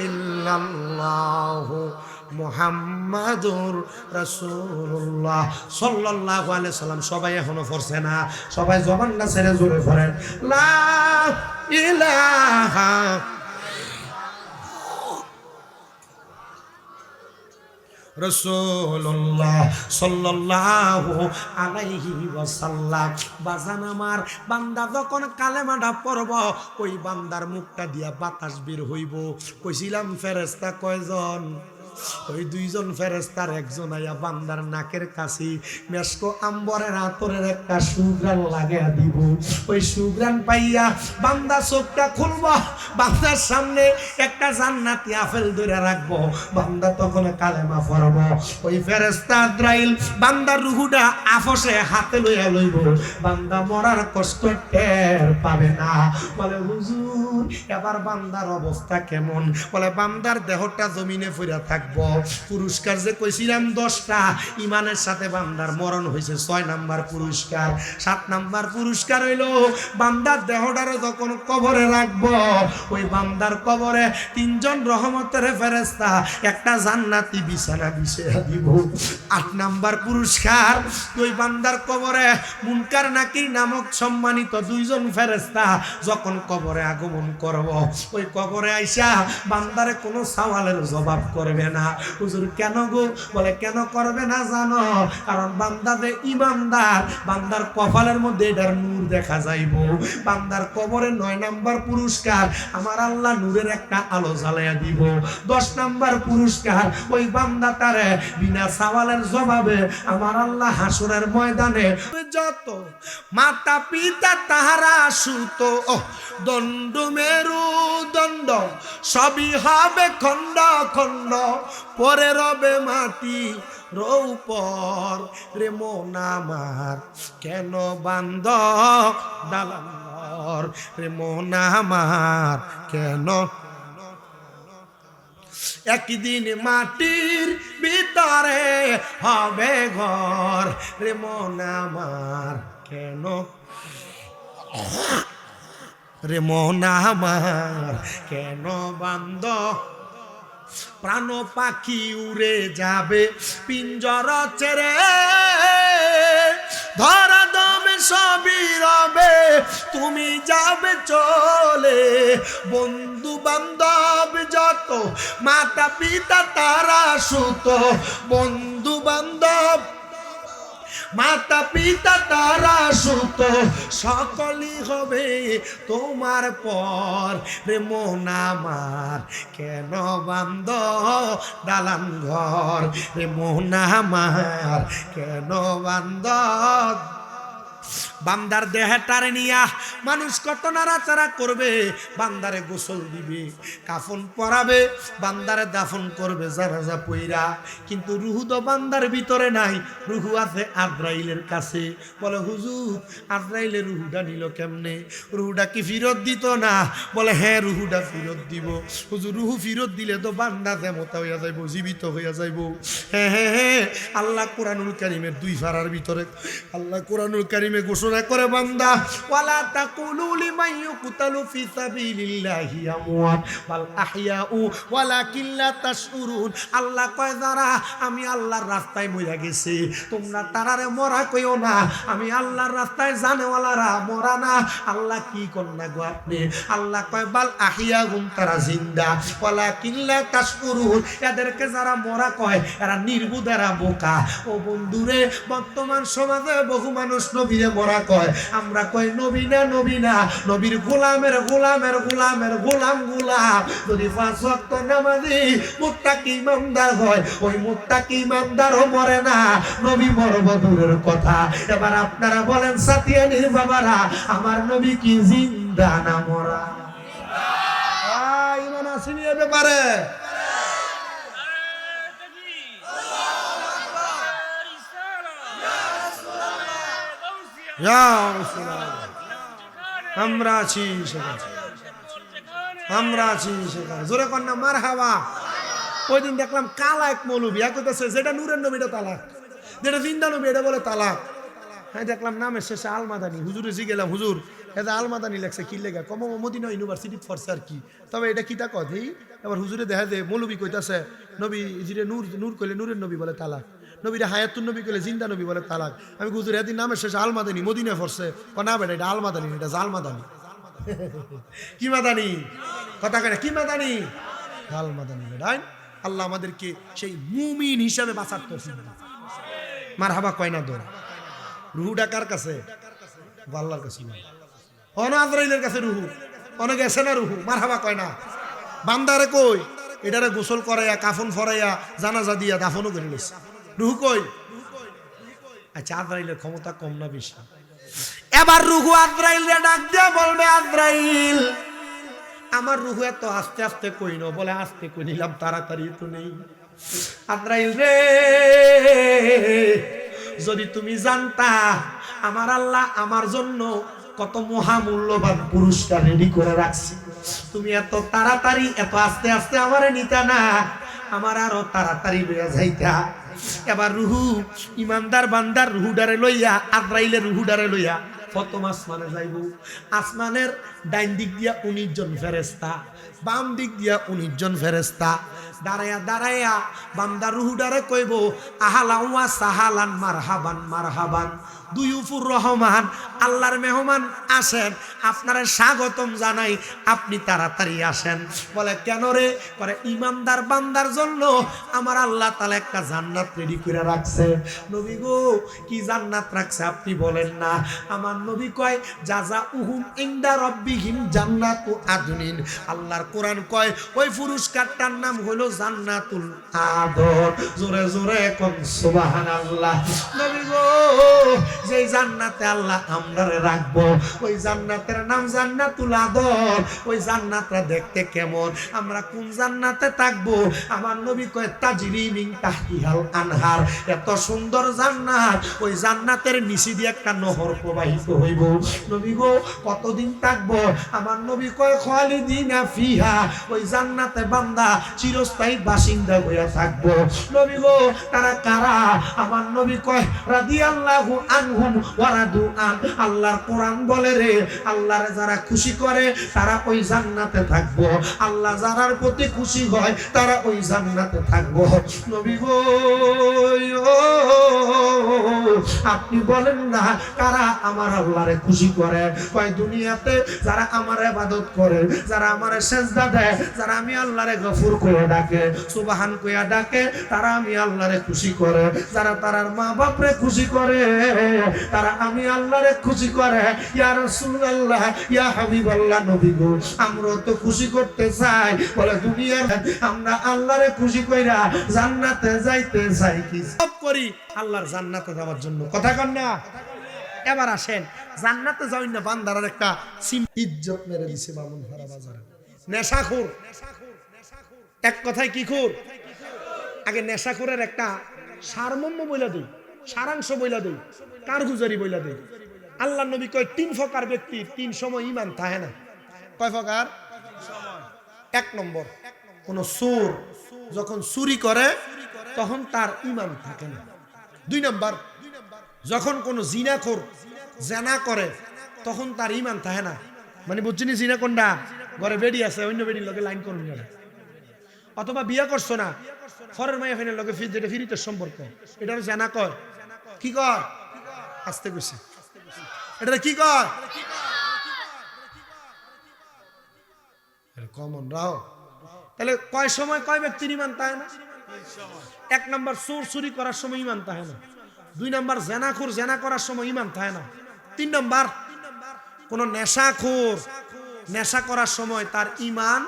ইল্লাল্লাহ মুহাম্মাদুর রাসূলুল্লাহ সাল্লাল্লাহু আলাইহি সাল্লাম। সবাই এখনো পড়ছে না? সবাই জবানটা ছেড়ে জোরে পড়েন লা ইলাহা রাসূলুল্লাহ সাল্লাল্লাহু আলাইহি ওয়াসাল্লাম। বাজান আমার, বান্দা যখন কালেমাটা পড়ব, ওই বান্দার মুখটা দিয়া বাতাস বের হইব। কইছিলাম ফেরেশতা কয়জন? ওই দুইজন ফেরেশতার একজন আইয়া বান্দার নাকের কাছে মেশকো আম্বরের আতরের একটা সুঘ্রাণ লাগিয়ে দিব। ওই সুঘ্রাণ পাইয়া বান্দা চোখটা খুলব, বান্দার সামনে একটা জান্নাতি আপেল ধরে রাখবো। বান্দা তখন কালেমা পড়ব। ওই ফেরেশতা আজরাইল বান্দার রুহুটা আফসে হাতে লইয়া লইব। বান্দা মরার কষ্ট টের পাবে না। বলে হুজুর এবার বান্দার অবস্থা কেমন? বলে বান্দার দেহটা জমিনে পড়ে থাকবে। পুরস্কার যে কইছিলাম 10টা, ইমানের সাথে বান্দার মরণ হয়েছে 6 নাম্বার পুরস্কার। 7 নাম্বার পুরস্কার হইল বান্দার দেহটারে যখন কবরে রাখবো, ওই বান্দার কবরে 3 জন রহমতের ফেরেশতা একটা জান্নাতি বিছানা বিছিয়ে দিব। 8 নাম্বার পুরস্কার, ওই বান্দার কবরে মুনকার নাকির নামক সম্মানিত 2 জন ফেরেশতা যখন কবরে আগমন করব, ওই কবরে আইসা বান্দারে কোনো সওয়ালের জবাব করবে না। হুজুর কেন গো? বলে কেন করবে না জানো? কারণ বান্দা যে ইমানদার, বান্দার কপালের মধ্যে এটার নূর দেখা যাইব। বান্দার কবরে 9 নাম্বার পুরস্কার, আমার আল্লাহ নূরের একটা আলো জ্বালাইয়া দিব। 10 নাম্বার পুরস্কার, ওই বান্দাটারে বিনা সওয়ালের জবাবে আমার আল্লাহ হাসরের ময়দানে যত মাতা পিতা তাহারা সুত দণ্ড মেরু দণ্ড সবই হবে খণ্ড খণ্ড, পরে রবে মাটি রৌপর। রে মন আমার কেন বান্দ দালান, রে মন আমার কেন। একদিন মাটির ভিতরে হবে ঘর, রে মন আমার কেন, রে মন আমার কেন বান্দ। প্রাণ পাখি উড়ে যাবে পিঞ্জর ছেড়ে, ধরা দমে সবই রবে তুমি যাবে চলে। বন্ধু বান্ধব যত মাতা পিতা তারা সুত, বন্ধু বান্ধব মাতা পিতা তারা সুত, সকলই হবে তোমার পর। রে মন আমার কেন বান্দ দালান ঘর, রে মন আমার কেন বান্দ বান্দার দেহে টারে নিয়া মানুষ কত নাড়াচাড়া করবে, বান্দারে গোসল দিবে, কাফন পরাবে, বান্দারে দাফন করবে জানাজা পইরা, কিন্তু রুহু তো বান্দার ভিতরে নাই, রুহু আছে আজরাইলের কাছে। বলে হুজুর আজরাইলের রুহুটা নিল কেমনে? রুহুটা কি ফিরত দিত না? বলে হ্যাঁ রুহুটা ফিরত দিব। হুজুর রুহু ফিরত দিলে তো বান্দা যেমতা হইয়া যাইব, জীবিত হইয়া যাইব। হ্যাঁ হ্যাঁ হ্যাঁ, আল্লাহ কোরআনুল কারীমের 2 পারার ভিতরে আল্লাহ কোরআনুল কারীমে ঘোষণা করে, বান্দা ওয়ালা তাকুলু লিমান ইউকতালু ফি সাবিলিল্লাহি আমওয়াত বাল আহইয়াউ ওয়ালাকিন লা তাশউরুন। আল্লাহ কয় যারা আমি আল্লাহর রাস্তায় মইরা গেছে তোমরা তারারে মরা কইও না, আমি আল্লাহর রাস্তায় জানেওয়ালারা মরা না। আল্লাহ কি কন্যা গো আপনি? আল্লাহ কয় বাল আহইয়াহুম, তারা জিন্দা, ওয়ালাকিন লা তাশউরুন, এদেরকে যারা মরা কয় এরা নির্বুধ, এরা বোকা। ও বন্ধুরে, বর্তমান সমাজে বহু মানুষ নবীরে মরা কয়, আমরা কই নবী না নবী না, নবীর গোলামের গোলামের গোলামের গোলাম গোলাম। যদি 5 ওয়াক্ত নামাজি মুত্তাকি ইমানদার হয়, ওই মুত্তাকি ইমানদারও মরে না, নবী মরব দূরের কথা। এবার আপনারা বলেন সাতিয়ানির বাবারা, আমার নবী কি জিন্দা না মরা? ইমান আসেনি এ ব্যাপারে? আমরা আছি সেখানে, আমরা আছি সেখানে। জোরে কন্যা মারহাবা। ওই দিন দেখলাম কালা এক মৌলবী কইতেছে যেটা নূরের নবী এটা তালাক, যেটা জিন্দা নবী এটা বলে তালাক। হ্যাঁ দেখলাম নামের শেষে আলমাদানি। হুজুরে জি গেলাম, হুজুর এটা আলমাদানি লেখছে কি লেখা? কম মদিনা ইউনিভার্সিটি ফরছে আর কি, তবে এটা কিতা কথা? এবার হুজুরে দেখা যায় মৌলবী কইতাছে নবী জিরে নূর, নূর কইলে নূরের নবী বলে তালাক, নবীরা হায়াতুন নবী কইলে জিন্দা নবী বলে তালাক। আমি হুজুর এদিন নামের শেষে আলমাদানি মদিনা ফরছে, না বেটা এটা আলমাদানি, এটা জালমাদানি। কি মাদানি? কথা কয় না, কি মাদানি? জালমাদানি বেটাই। আল্লাহ আমাদেরকে সেই মুমিন হিসাবে বাঁচার তৌফিক দান। মারহাবা কয় না দোয়া। রুহুটা কার কাছে? আল্লাহর কাছে। আজরাইলের কাছে রুহু, অনেক গেছে না রুহু। মারহাবা কয় না। বান্দারে কই এটারে গোসল করাইয়া কাফন ফরাইয়া জানাজা দিয়া দাফনও করে নিছে, রুহু কই? আচ্ছা আজরাইলের ক্ষমতা কম না বেশি? এবার রুহু আজরাইলে ডাক দিয়া বলবে, আজরাইল আমার রুহু এত আস্তে আস্তে কই না? বলে আস্তে কই নিলাম, তাড়াতাড়ি তো নেই। আজরাইল রে, যদি তুমি জানতা আমার আল্লাহ আমার জন্য কত মহামূল্যবান পুরস্কার রেডি করে রাখছি, তুমি এত তাড়াতাড়ি এত আস্তে আস্তে আমারে নিতা না, আমার আরো তাড়াতাড়ি লইয়া যাইতা। এবার রুহু ইমানদার বান্দার রুহুডারে লইয়া আজরাইলের রুহুডারে লইয়া প্রথম আসমানে যাইব। আসমানের ডাইন দিক দিয়া 19 জন ফেরেশতা, বাম দিক দিয়া 19 জন ফেরেশতা দাঁড়ায়া দাঁড়ায়া বান্দার রুহুডারে কইব, আহালা ওয়া সাহালান মারহাবান মারহাবান দুয়ুফুর রহমান, আল্লাহর মেহমান আসেন, আপনারা স্বাগতম জানাই, আপনি তাড়াতাড়ি আসেন। বলে কেন রে? করে ইমানদার বান্দার জন্য আমার আল্লাহ তাআলা একটা জান্নাত রেডি করে রাখছে। নবী গো কি জান্নাত রাখছে আপনি বলেন না? আমার নবী কয় জাযাউহুম ইনদা রাব্বিহিম জান্নাতু আদনিন। আল্লাহর কোরআন কয় ওই পুরস্কারটার নাম হলো জান্নাতুল আদন। জোরে জোরে কোন সুবহানাল্লাহ। নবী গো যে জান্নাতে আল্লাহ আমরারে রাখবো, ওই জান্নাতের নাম জান্নাতুল আদন। ওই জান্নাতটা দেখতে কেমন? আমরা কোন জান্নাতে থাকবো? আমার নবী কয় তাজরি মিন তাহতিহাল আনহার। এত সুন্দর জান্নাত, ওই জান্নাতের নিচে দিয়ে একটা নহর প্রবাহিত হইব। নবী গো কতদিন থাকবো? আমার নবী কয় খালিদিনা ফিহা। ওই জান্নাতে বান্দা চিরস্থায়ী বাসিন্দা হইয়া থাকবো। নবী গো তারা কারা? আমার নবী কয় রাদিয়াল্লাহু আনহুম ওয়া রাদু আন। আল্লাহর কোরআন বলে রে, আল্লাহরে যারা খুশি করে তারা ওই জান্নাতে থাকবো, আল্লাহ যারার প্রতি খুশি হয় তারা ওই জান্নাতে থাকবো। নবী গো আপনি বলেন না কারা আমার আল্লাহরে খুশি করে? কয় দুনিয়াতে যারা আমার ইবাদত করে, যারা আমারে সেজদা দেয়, যারা আমি আল্লাহরে গফুর কইয়া ডাকে, সুবহান কইয়া ডাকে, তারা আমি আল্লাহরে খুশি করে। যারা তারার মা বাপরে খুশি করে, তারা আমি আল্লাহরে খুশি করে। ইয়া রাসূলুল্লাহ, ইয়া হাবিবাল্লাহ, নবী গো আমরা তো খুশি করতে চাই। বলে দুনিয়ার আমরা আল্লাহরে খুশি কইরা জান্নাতে যাইতে চাই, কি সব করি আল্লাহর জান্নাতে যাওয়ার জন্য। কথা কন না? এবার আসেন জান্নাতে যাওই না বান্দার একটা ইজ্জত মেরে দিছে মামুন ভাড়া বাজারে। নেশাখোর, এক কথায় কি খুর? আগে নেশাখোরের একটা সারমর্ম বইলা দেই, সারাংশ বইলা দেই, কারগুজারি বইলা দেই। আল্লাহ নবী কয় 3 প্রকার ব্যক্তি 3 সময় ঈমান থাকে না। কয় প্রকার? এক নম্বর, কোন চোর যখন চুরি করে তখন তার ঈমান থাকে না। 2 নম্বর, যখন কোন জিনাখোর জেনা করে তখন তার ঈমান থাকে না। মানে বুঝছিনি জিনা কোনটা? ঘরে বেডি আছে, অন্য বেডির লগে লাইন করুন না, অথবা বিয়ে করছো না, ফরের মাইয়া ফেনের লগে যেটা ফিরিতে সম্পর্ক, এটা জেনা কয়। কি কয়? আসতে কইছে, এটা কি কয়? কমন রাও। তাহলে কয় সময় কয় ব্যক্তির ঈমান থাকে না? 1 নম্বর, চোর চুরি করার সময় ঈমান থাকে না। 2 নম্বর, জেনাখোর জেনা করার সময় ঈমান থাকে না। 3 নম্বর, কোন নেশাখোর নেশা করার সময় তার ঈমান।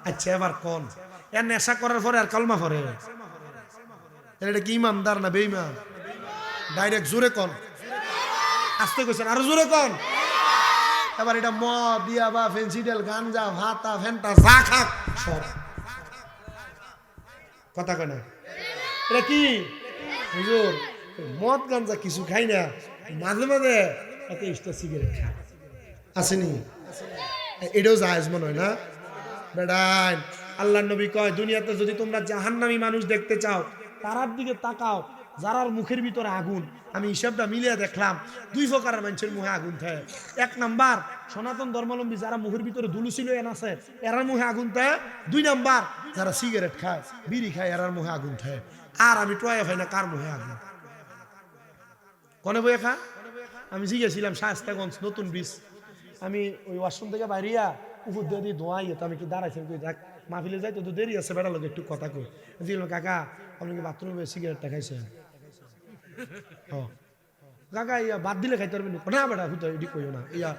আচ্ছা এবার কোন এর নেশা করার পরে আর কালমা পড়ে, এটা কি ইমানদার না বেঈমান? ডাইরেক্ট জোরে কোন, আসতে কইছেন আরো জোরে কোন। এবার এটা মদ দিয়া বা ফেন্সিডেল গাঞ্জা ভাতা ফেন্টা যা খাক সব কথা কয় না। এটা কি হুজুর? মদ গাঞ্জা কিছু খাই না, মাঝে মাঝে একটা এক্সট্রা সিগারেট খায়, আসেনি? এটাও জায়েজ মনে হয় না বেড়াই? আল্লাহ নবী কয় দুনিয়াতে যদি তোমরা জাহান্নামী মানুষ দেখতে চাও তারার দিকে তাকাও যারার মুখের ভিতরে আগুন। আমি হিসাবটা মিলিয়ে দেখলাম 2 প্রকারের মানুষের মুখে আগুন থাকে। 1 নাম্বার, সনাতন ধর্মাবলম্বী যারা মুখের ভিতরে ধুলু ছিল এন আছে এরার মুখে আগুন থাকে। 2 নাম্বার, যারা সিগারেট খায় বিড়ি খায় এরার মুখে আগুন থাকে। আর আমি টয়ে খাই না কার মুখে আগুন কনে বয়ে খা। আমি জিগেছিলাম শায়েস্তাগঞ্জ নতুন ব্রিজ, আমি ওই ওয়াশরুম থেকে বাইরিয়া উপর দিয়ে দিয়ে ধোঁয়াই তো আমি কি দাঁড়াইছিলাম, কই দেখ মাহফিলে যাই তো দেরি আছে, বেড়া লোক একটু কথা কই। কাকা আপনি কি বাথরুমে সিগারেটটা খাইছেন? কাকা ইয়া বাদ দিলে খাইতে পারবেন না বেটা, হুতো এটি কইও না। ইয়া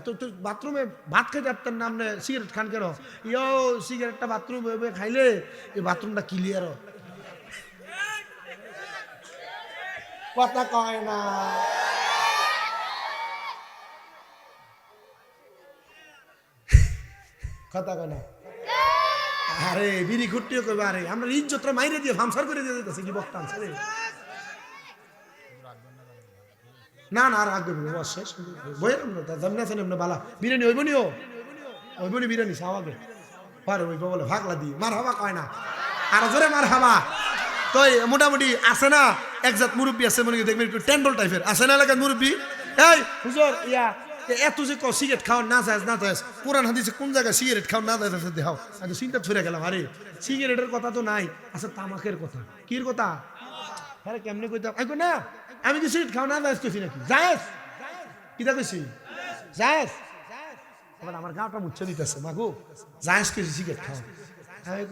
তো বাথরুমে ভাত খাইতে আপনার নাম সিগারেট খান কেন? ইয়ো সিগারেটটা বাথরুমে খাইলে এই বাথরুমটা ক্লিয়ার কথা কয় না। কথা কয় না। আরে বিড়ি ঘুরতেও কইবা, আরে আমরা ইজ্জতটা মাইরে দিয়ে ফামসার করে দিয়ে যেতেছে কি বক্তা আছে রে। না না আর আগে বস শেষ বইয়ের জামনে আছেন এমনি বালা বিরিয়ানি হইবনিও হইবনি বিরিয়ানি সাওয়াগে পারে হইব বলে ভাগলা দি মার হাবা কয় না আর জোরে মার হাবা। তো মোটামুটি আছে না একজাত মুরব্বী আছে মনে দেখবেন একটু টেন্ডল টাইপের আছে না এলাকার মুরব্বী। এই হুজুর ইয়া এত যে সিগারেট খাওয়া না যায় না যায়, কোরআন হাদিসে কোন জায়গায় সিগারেট খাওয়া না যায় দেখাও। আমি চিন্তা ফিরে গেলাম, আরে সিগারেটের কথা তো নাই, আচ্ছা তামাকের কথা। কির কথা? আরে কেমনে কইতাম আই না আমি কি সিগারেট খাওয়া না যায় কইছি নাকি? জায়েজ কিটা কইছি? জায়েজ। এবার আমার গাটা মুচ্ছে দিতেছে মাগো, জায়েজ কইছি সিগারেট খাওয়া। আমি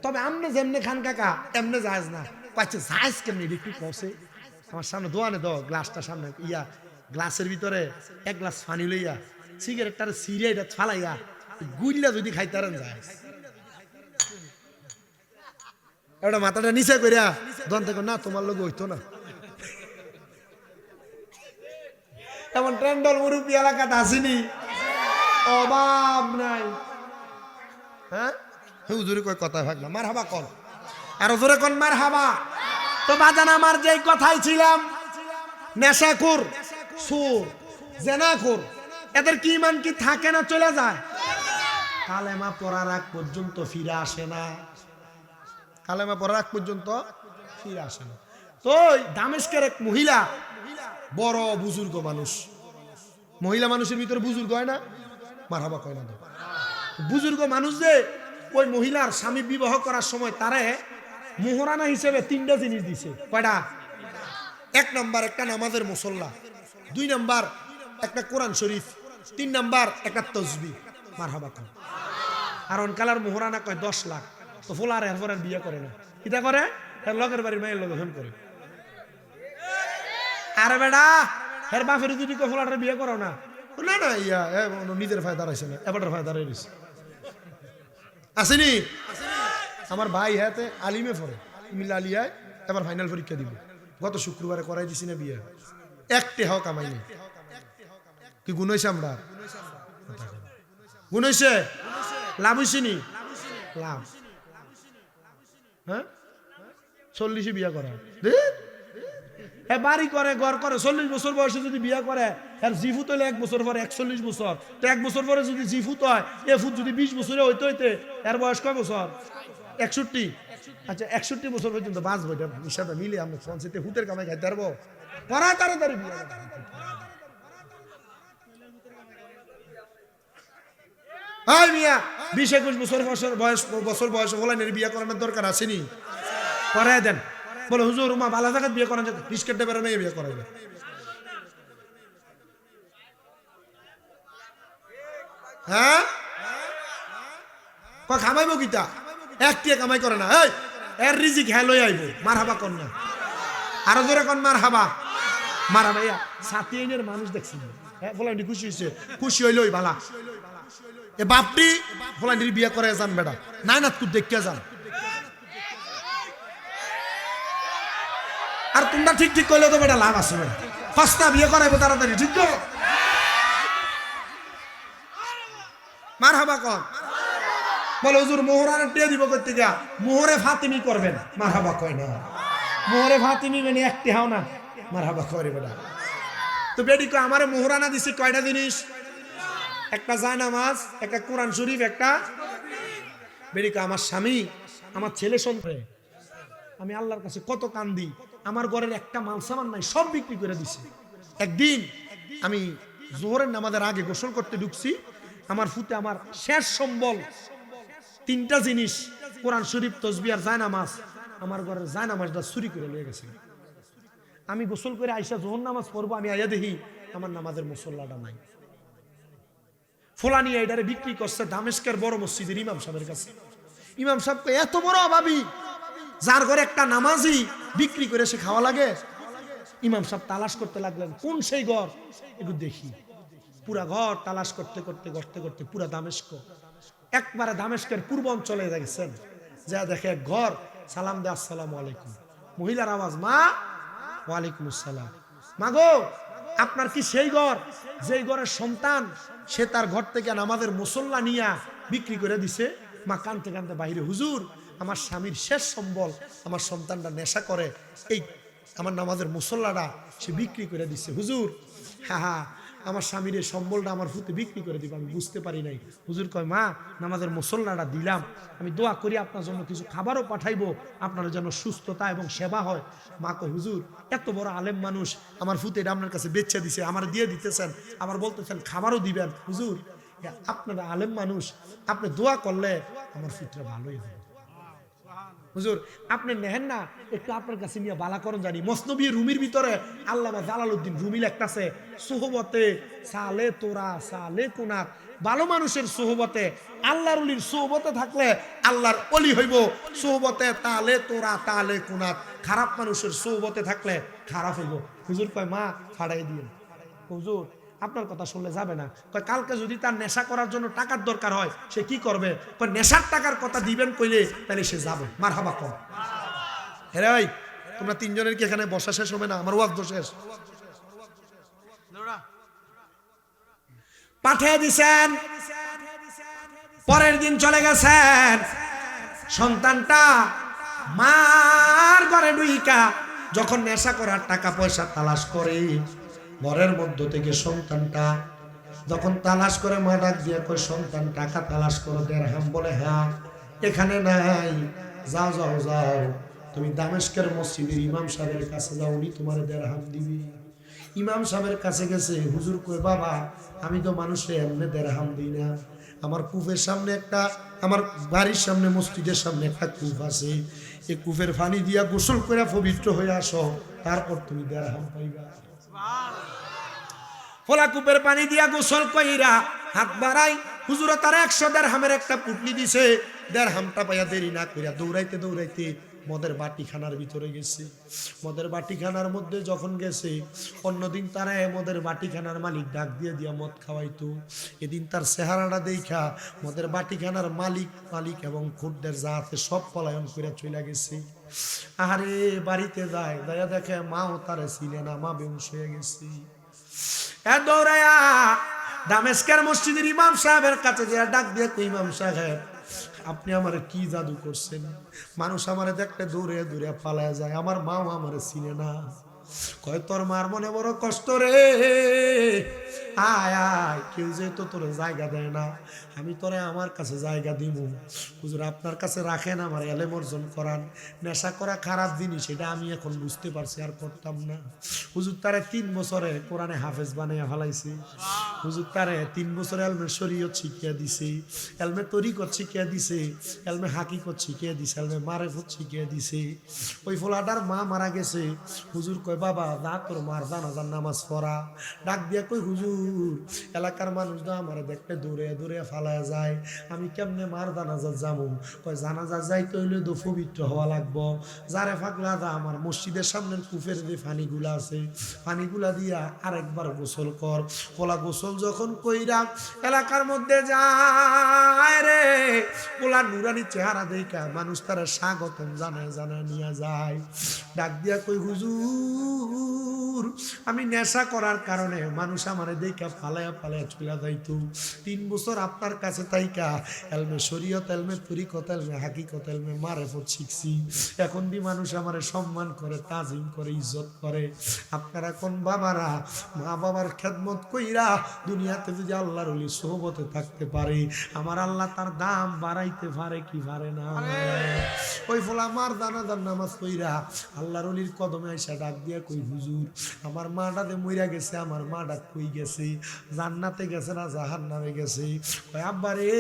তবে আমনে যেমনে খান কাকা এমনে জায়েজ না। পাচ্ছে জায়েজ কেমনি একটু কষে আমার সামনে দোয়ানে দাও গ্লাসটা সামনে ইয়া গ্লাসের ভিতরে 1 গ্লাস পানি লইয়া সিগারেটটার সিরিয়া এটা ফালাইয়া গুইল্লা যদি খাইতারেন যায় এটা মাথাটা নিচে করিয়া দন থেকে না তোমার লোক হইতো না। এমন ট্রেন্ডল মুরব্বী এলাকাতে আসেনি, অভাব নাই। হ্যাঁ হুজুরে কয় কথা ভাগ না মার হাবা কল আর জোরে কোন মার হাবা। তো বাজান আমার যেই কথাই ছিলাম, নেশাখোর সুর জেনাখোর এদের কি ইমান কি থাকে না চলে যায়? কালেমা পড়ার আগ পর্যন্ত ফিরে আসে না। কালেমা পড়ার আগ পর্যন্ত ফিরে আসে না। তো দামেস্কের এক মহিলা, বড় বুজুর্গ মানুষ, মহিলা মানুষের ভিতরে বুজুর্গ হয় না? মারহাবা কয় না। বুজুর্গ মানুষ যে ওই মহিলার স্বামী বিবাহ করার সময় তারে মোহরানা হিসেবে 3টা জিনিস দিছে। কয়টা? 1 নাম্বার একটা নামাজের মুসল্লা, 2 নাম্বার একটা কোরআন শরীফ, 3 নাম্বার একটা তসবিহ। মারহাবা কয়। আর অনকালার মোহরানা কয় 10 লাখ। তো ফোলার এরপর আর বিয়ে করে না, কিটা করে? এর লগের বাড়ির মায়ের লগে ফোন করে। আরে বেটা এর বাপের যদি ফোলার বিয়ে করো না, না না ইয়া নিজের ফায়দা দাঁড়াইছে না, এবার ফায়দা দাঁড়াই দিছে। আসেনি আমার ভাই হাতে আলিমে পড়ে মিল্লা আলিয়ায়, এবার ফাইনাল পরীক্ষা দিব। গত শুক্রবারে করাই দিছি না বিয়ে, একটি হাও কামাই নেই। কি গুণ হয়েছে আমরা? গুণ হয়েছে? লাভ হয়েছে নি? লাভ। হ্যাঁ 40 বিয়া করা বাড়ি করে ঘর করে 40 বছর বয়সে যদি বিয়া করে আর জিফুত হইলে 1 বছর পরে 41 বছর, তো 1 বছর পরে যদি জিফুত হয় এ ফুট যদি 20 বছরে হইতে হইতে এর বয়স কয় বছর? 61। আচ্ছা 61 বছর পর্যন্ত বাঁচবো, এটা হিসাবে মিলে আমরা ফ্রান্সিতে হুতের কামাই খাইতে পারবো? পড়া তাড়াতাড়ি বিয়া। হাই মিয়া 20-21 বছর বয়স বলেন বিয়া করানোর দরকার আসেনি? করাই দেন। বলে হুজুর উমা বালা জায়গায় বিয়ে করান যেত, বিস্কেটটা বেরো মেয়ে বিয়ে করাইবে। হ্যাঁ খামাইবো কিতা? একটিয়া কামাই করে না। এই এর রিজিক হ্যাঁ লই আইবো। মার হাবা কর না, আরো জোরে কন মার হাবা। মার হাবা ইয়া সাথী আইনের মানুষ দেখছি। হ্যাঁ বলে খুশি হয়েছে, খুশি হইল ওই বালা। এ বাপটি ফলানির বিয়ে করে যান বেটা, নাই না তুই দেখিয়া যান। আর তোমরা ঠিক ঠিক করলে তো বেটা লাভ আছে বেটা, সস্তা বিয়ে করাইবো তাড়াতাড়ি। ঠিক তো? মার হাবা কন। বলে হুজুর মোহরার টিয়া দিব করতে গিয়া মোহরে ফাতিমি করবেন। মার হাবা কয় না, মোহরে ফাতিমি মানে একটি হাও না। মার হাবা করে বেটা। তো বেডি কয় আমারে মোহরানা দিছি কয়টা জিনিস? একটা জায়নামাজ, একটা কোরআন শরীফ, একটা বেডি কয় আমার স্বামী আমার ছেলে সন্তান, আমি আল্লাহর কাছে কত কান্দি, আমার ঘরের একটা মাল সামান নাই, সব বিক্রি করে দিছি। একদিন আমি জোহরের নামাজের আগে গোসল করতে ঢুকছি, আমার ফুতে আমার শেষ সম্বল 3টা জিনিস কোরআন শরীফ, তসবিহ আর জায়নামাজ, আমার ঘরের জায়নামাজটা চুরি করে নিয়ে গেছে। আমি গোসল করে আইসা জোহর নামাজ পড়বো, আমি আইয়া দেখি আমার নামাজের মুসল্লাটা নাই। ফোলানি এটারে বিক্রি করছে দামেস্কের বড় মসজিদের ইমাম সাহেবের কাছে। ইমাম সাহেবকে এত বড় অভাবী, যার ঘরে একটা নামাজি বিক্রি করে সে খাওয়া লাগে। ইমাম সাহেব তালাশ করতে লাগলেন কোন সেই ঘর, একটু দেখি। পুরা ঘর তালাশ করতে করতে করতে করতে পুরা দামেস্ক, একবারে দামেস্কের পূর্ব অঞ্চলে গেছেন। যা দেখে এক ঘর, সালাম দে আসসালামু আলাইকুম। মহিলার আওয়াজ, মা। ওয়ালাইকুম আসসালাম। মা গো আপনার কি সেই ঘর যেই ঘরের সন্তান সে তার ঘর থেকে নামাজের মুসল্লা নিয়া বিক্রি করে দিছে? মা কানতে কানতে বাইরে, হুজুর আমার স্বামীর শেষ সম্বল আমার সন্তানটা নেশা করে, এই আমার নামাজের মুসল্লাটা সে বিক্রি করে দিচ্ছে হুজুর। হ্যাঁ আমার স্বামীর এই সম্বলটা আমার ফুতে বিক্রি করে দিব, আমি বুঝতে পারি নাই। হুজুর কয় মা নামাজের মুসল্লাটা দিলাম, আমি দোয়া করি আপনার জন্য কিছু খাবারও পাঠাইবো, আপনার যেন সুস্থতা এবং সেবা হয়। মা কয় হুজুর এত বড় আলেম মানুষ আমার ফুতে এটা আপনার কাছে বেচে দিছে, আমার দিয়ে দিতেছেন, আবার বলতেছেন খাবারও দিবেন। হুজুর আপনারা আলেম মানুষ, আপনি দোয়া করলে আমার ফুটটা ভালোই হবে। হুজুর আপনি নেহেন না, একটু আপনার কাছে নিয়ে বালা করণ জানি। মসনবী রুমির ভিতরে আল্লামা জালালউদ্দিন রুমি লেখতাছে, সোহবতে সালে তোরা সালে কুনাত, ভালো মানুষের সোহবতে, আল্লাহর ওলির সোহবতে থাকলে আল্লাহর ওলি হইব। সোহবতে তালে তোরা তালে কুনাত, খারাপ মানুষের সোহবতে থাকলে খারাপ হইব। হুজুর কয় মা ফাড়াই দিয়ে। হুজুর আপনার কথা শুনলে যাবে না। কয় কালকে যদি তার নেশা করার জন্য টাকার দরকার হয় সে কি করবে? কয় নেশার টাকার কথা দিবেন কইলে তাহলে সে যাবে। মার হাবা কম। হ্যাঁ ভাই তোমরা 3 জনের কি এখানে বসা শেষ হবে না? আমার ওয়াক্ত শেষ। পাঠিয়ে দিছেন, পরের দিন চলে গেছেন। সন্তানটা মার ঘরে ঢুইকা যখন নেশা করার টাকা পয়সা তালাশ করে, ঘরের মধ্য থেকে সন্তানটা যখন তালাশ করে মা ডাক দিয়ে কই সন্তান টাকা তালাশ করো দিরহাম। বলে হ্যাঁ এখানে নাই, যাও যাও যাও তুমি দামেস্কের মসজিদের ইমাম সাহেবের কাছে যাও, উনি তোমার দিরহাম দিবি। ইমাম সাহেবের কাছে গেছে। হুজুর কই বাবা আমি তো মানুষে এমনি দিরহাম দিই না, আমার কূপের সামনে একটা, আমার বাড়ির সামনে মসজিদের সামনে একটা কূপ আছে, এই কূপের পানি দিয়া গোসল করে পবিত্র হয়ে আসো, তারপর তুমি দিরহাম পাইবা। ফলা কূপের পানি দিয়া গোসল কইরা হাত বাড়াই, হুজুর তার 100 দিরহামের একটা পুটলি দিছে। দিরহামটা পাইয়া দেরি না কইরা দৌড়াইতে দৌড়াইতে মদের বাটিখানার ভিতরে গেছে। মদের বাটিখানার মধ্যে যখন গেছে, অন্যদিন তারা মদের বাটিখানার মালিক ডাক দিয়ে দিয়া মদ খাওয়াইতো, এদিন তার চেহারাটা দেখা মদের বাটিখানার মালিক এবং খুরদের যা আছে সব পলায়ন করে চলে গেছে। আরে বাড়িতে যায়, দয়া দেখে মাও তারে ছিলেন না, মা বেহুশ হয়ে গেছে। দৌড়ায়া দামেস্কের মসজিদের ইমাম সাহেবের কাছে যে ডাক দিয়ে, ইমাম সাহেব আপনি আমার কি জাদু করছেন? মানুষ আমারে দেখলে দৌড়ে দৌড়ে পালায় যায়, আমার মাও আমারে চিনে না। কয় তোর মার মনে বড় কষ্ট রে, আয় আয়, কেউ যেহেতু তোর জায়গা দেয় না, আমি তোরে আমার কাছে জায়গা দিব। হুজুর আপনার কাছে রাখেন, আমার এলেম অর্জন করান। নেশা করা খারাপ জিনিস, এটা আমি এখন বুঝতে পারছি, আর করতাম না। হুজুর তারে 3 বছরে কোরআনে হাফেজ বানিয়ে ফেলাইছে। হুজুর তারে 3 বছরে এলমে শরীয়ত শিখিয়ে দিছে, এলমে তরিকত শিখিয়ে দিছে, এলমে হাকিকত শিখিয়ে দিছে, এলমে মারেফত শিখিয়ে দিছে। ওই ফোলাটার মা মারা গেছে। হুজুর কয় বাবা যা তোর মার জানাজার নামাজ পড়া। ডাক দিয়া কই হুজুর এলাকার মানুষ দা আমার দেখতে দূরে দূরে ফালায় যায়, আমি কেমনে মার জানাজার যাবো? কয় জানাজার যাইতে হইলে তো পবিত্র হওয়া লাগবো। যারে ফাগলা দা আমার মসজিদের সামনের কূপের যে পানিগুলা আছে, পানিগুলা দিয়া আরেকবার গোসল কর। পোলা গোসল যখন কইরা এলাকার মধ্যে যায় রে, পোলা নুরানি চেহারা দেখা মানুষ তারা স্বাগতম জানায় জানায় নিয়ে যায়। ডাক দিয়া কই হুজুর আমি নেশা করার কারণে মানুষ আমারে দেখা ফালায়া ফালায়া চলে যাইতো। 3 বছর আপনার কাছে তাইকা এলমে শরীয়ত, এলমে তরিকত, এলমে হাকিকত, এলমে মারেফত শিখছি। এখন দি মানুষ আমারে সম্মান করে, তাজিম করে, ইজ্জত করে। আপনারা কোন বাবারা মা বাবার খেদমত কইরা দুনিয়াতে যদি আল্লাহর ওলি সোহবতে থাকতে পারে, আমার আল্লাহ তার দাম বাড়াইতে পারে কি পারে না? ওই ফলা মার জানাজার নামাজ কইরা আল্লাহর ওলির কদমে আইসা ডাক দিয়া কই হুজুর আমার মাটাতে মইরা গেছে, আমার মাটা কই গেছে, জান্নাতে গেছে না জাহান্নামে গেছে? কয় আব্বা রে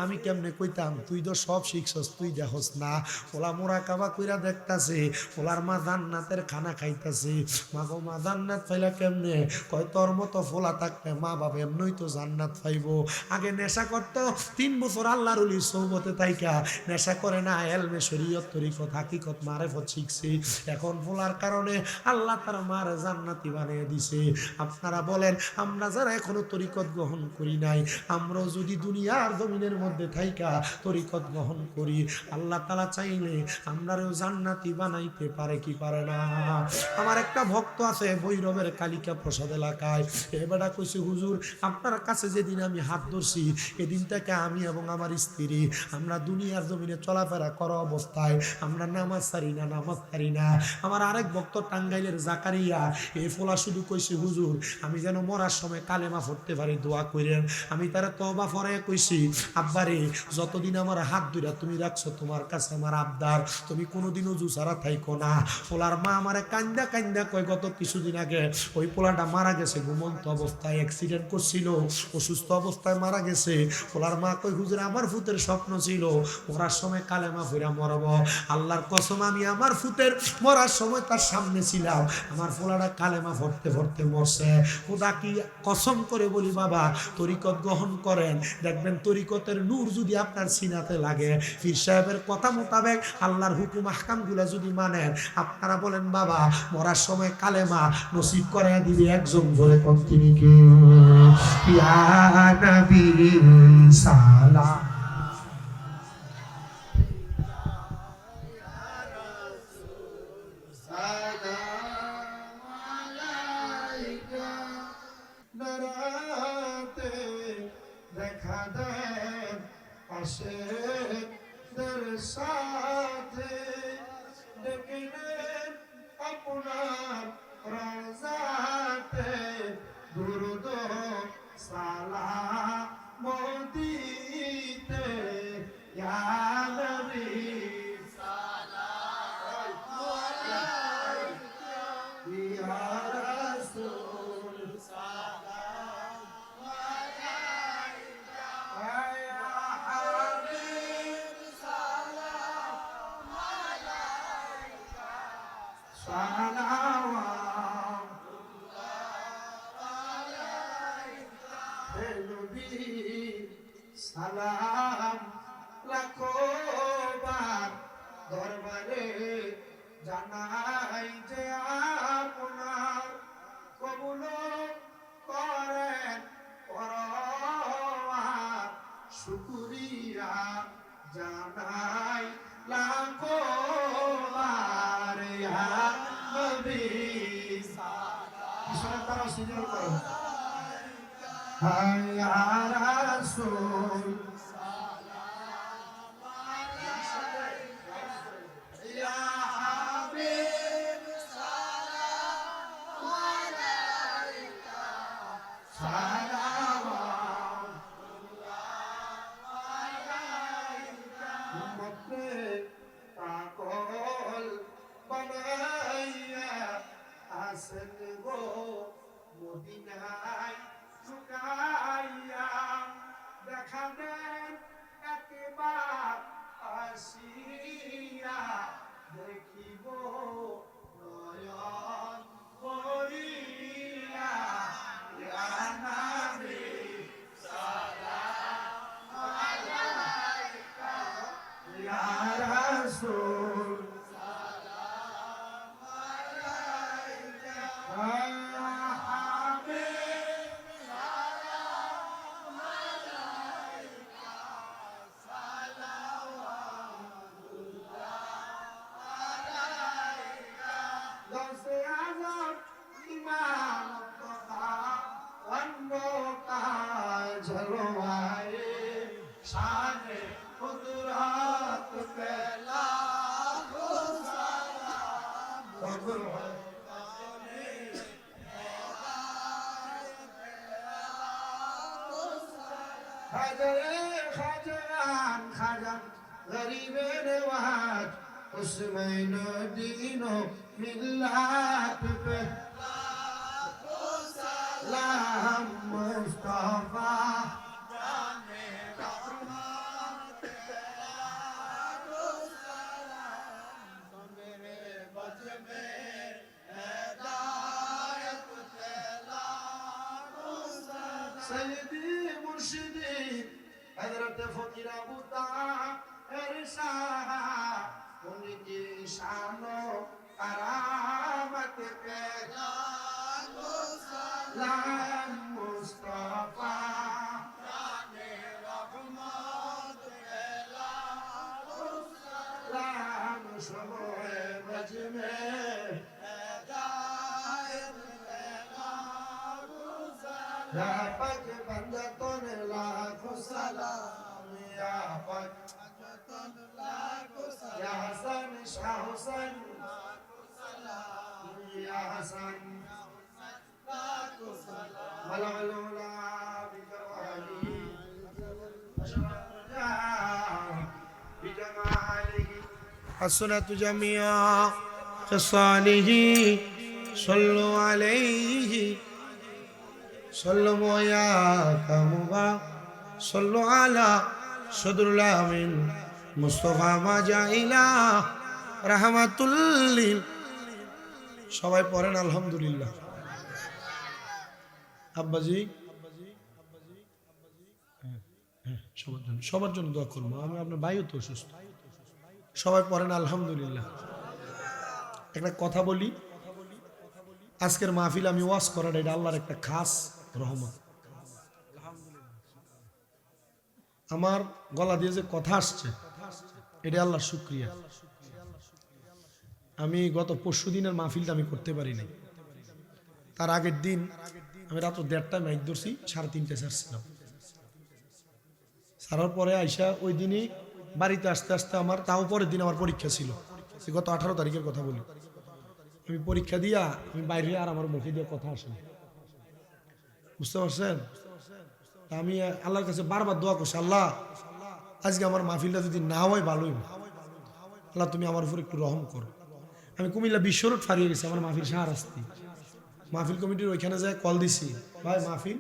আমি কেমনে কইতাম, তুই তো সব শিখছস, তুই দেখস না। ওলা মোরাকাবা কইরা দেখতাছে, ওলার মা জান্নাতের খানা খাইতাছে। মা গো মা জান্নাত পাইলা কেমনে? কয় তোর মতো ফোলা থাকলে মা বাবা এমনই তো জান্নাত পাইবো। আগে নেশা করতো, 3 বছর আল্লাহর ওলির সোহবতে তাইকা নেশা করে না, এলমে শরীয়ত তরিকত হাকিকত মারেফত শিখছে। এখন ফোলার কারণে আল্লাহ তার মার জান্নাতি বানিয়ে দিছে। আপনারা বলেন আমরা যারা এখনো তরিকত গ্রহণ করি নাই, আমরাও যদি দুনিয়ার জমিনের মধ্যে থাইকা তরিকত গ্রহণ করি, আল্লাহ তাআলা চাইলে আমরাও জান্নাতি বানাইতে পারে কি পারে না? আমার একটা ভক্ত আছে ভৈরবের কালিকা প্রসাদ এলাকায়, এবারে কইছে হুজুর আপনার কাছে যেদিন আমি হাত ধরছি এদিন থেকে আমি এবং আমার স্ত্রী আমরা দুনিয়ার জমিনে চলাফেরা করা অবস্থায় আমরা নামাজ ছাড়ি না, নামাজ ছাড়ি না। আমার আরেক ভক্ত টাঙ্গাইলের জাকারিয়া, এই ফোলা শুধু কইছে হুজুর আমি যেন মরার সময় কালেমা পড়তে পারি, দোয়া করেন। আমি তারা তওবা পড়ে কইছি আব্বারে যতদিন আমার হাত ধরে তুমি রাখছো তোমার কাছে আমার আবদার, তুমি কোনোদিনও জুসারা থাইকো না। পোলার মা আমারে কান্দা কান্দা কয় গত কিছুদিন আগে ওই পোলাটা মারা গেছে, ঘুমন্ত অবস্থায় অ্যাক্সিডেন্ট করছিল, অসুস্থ অবস্থায় মারা গেছে। পোলার মা কয় হুজুর আমার ফুতের স্বপ্ন ছিল মরার সময় কালেমা ফিরা মরব। আল্লাহর কসম আমি আমার ফুতের মরার সময় তার সামনে ছিলাম, আমার পোলাটা কালেমা পড়তে পড়তে মরছে। খোদা কি কসম করে বলি বাবা তরিকত গ্রহণ করেন, দেখবেন তরিকতের নূর যদি আপনার সিনাতে লাগে, পীর সাহেবের কথা মোতাবেক আল্লাহর হুকুম আহকামগুলো যদি মানেন, আপনারা বলেন বাবা মরার সময় কালেমা নসিব করে দিবে একজন ধরে কন্টিনিউ কে ইয়া নবী সালাম। দেখা দেন আশেকদের সাথে ডেকে নেন আপনার রাজাতে, দুরুদ সালাম দিতে ইয়া নবী সালাম আলাইকা ইয়া রাসূল সালাম আলাইকা ইয়া হাবিব সালাম আলাইকা সালাওয়াতুল্লাহ আলাইকা হে নবী সালাম লাখো বার দরবারে জানাই যে আপনার কবুল করেন পরওয়ার শুকরিয়া জানাই লাখো বার ইয়া নবী সালাম তারা সিজন করো হায় ইয়া রাসূল মদিনায় লুকাইয়া দেখা দেন একবার আসিয়া দেখিব নয়ন ভরিয়া ইয়া নবী সালাম আলাইকা ইয়া রাসূল সালাম আলাইকা খাজান খাজান গরিবের ওয়াজ উসমাইন দিন মিল্লাত পে সালাম মুস্তাফা জানে রহমত লাখো সালাম মেরে বজ মে হেদায়ত লাখো সালাম সৈয়দি মুর্শিদি हजरत फकीर अबू ताहिर शाह उनकी शानो करामत पे लाखो सलाम मुस्तफा जाने रहमत पे लाखो सलाम शबे बज में हिदायत पे लाखो सलाम या पग बंदतों ने लाखो सलाम या पग बंदतों लाखो सलाम या हसन शाह हुसैन लाखो सलाम या हसन लाखो सलाम मलगलुला बिजमाली बिजमाली हसनत जमिया खसालिही सल्लु अलैहि सल्लु या कमुबा सल्लु अला सदरुल आमीन मुस्तफा माजाइला रहमातुल लिल সবাই পড়েন আলহামদুলিল্লাহ আব্বাজি সবার জন্য দোয়া করবো আমি আপনার ভাইও তো অসুস্থ সবাই পড়েন আলহামদুলিল্লাহ একটা কথা বলি আজকের মাহফিল আমি ওয়াজ করাটা এটা আল্লাহর একটা খাস রহমত আমার গলা দিয়ে যে কথা আসছে এটা আল্লাহর শুকরিয়া আমি গত পরশু দিনের মাহফিলটা আমি করতে পারি নাই তার আগের দিন আমি রাত 1:30টায় মাইক ধরছি 3:30টায় ছাড়ছিলাম ছাড়ার পরে আইসা ওই দিনই বাড়িতে আসতে আসতে আমার তাও পরের দিন আমার পরীক্ষা ছিল গত 18 তারিখের কথা বলি আমি পরীক্ষা দিয়া আমি বাইরে আর আমার মুখে দিয়ে কথা আসে না বুঝতে পারছেন আমি আল্লাহর কাছে বারবার দোয়া করছি আল্লাহ আজকে আমার মাহফিলটা যদি না হয় ভালোই আল্লাহ তুমি আমার উপর একটু রহম করো আমি কুমিল্লা বিশ্ব রোড ফারিয়ে গেছি আমার মাহফিল শাহরাস্তি মাহফিল কমিটির ওইখানে যায় কল দিছি ভাই মাহফিল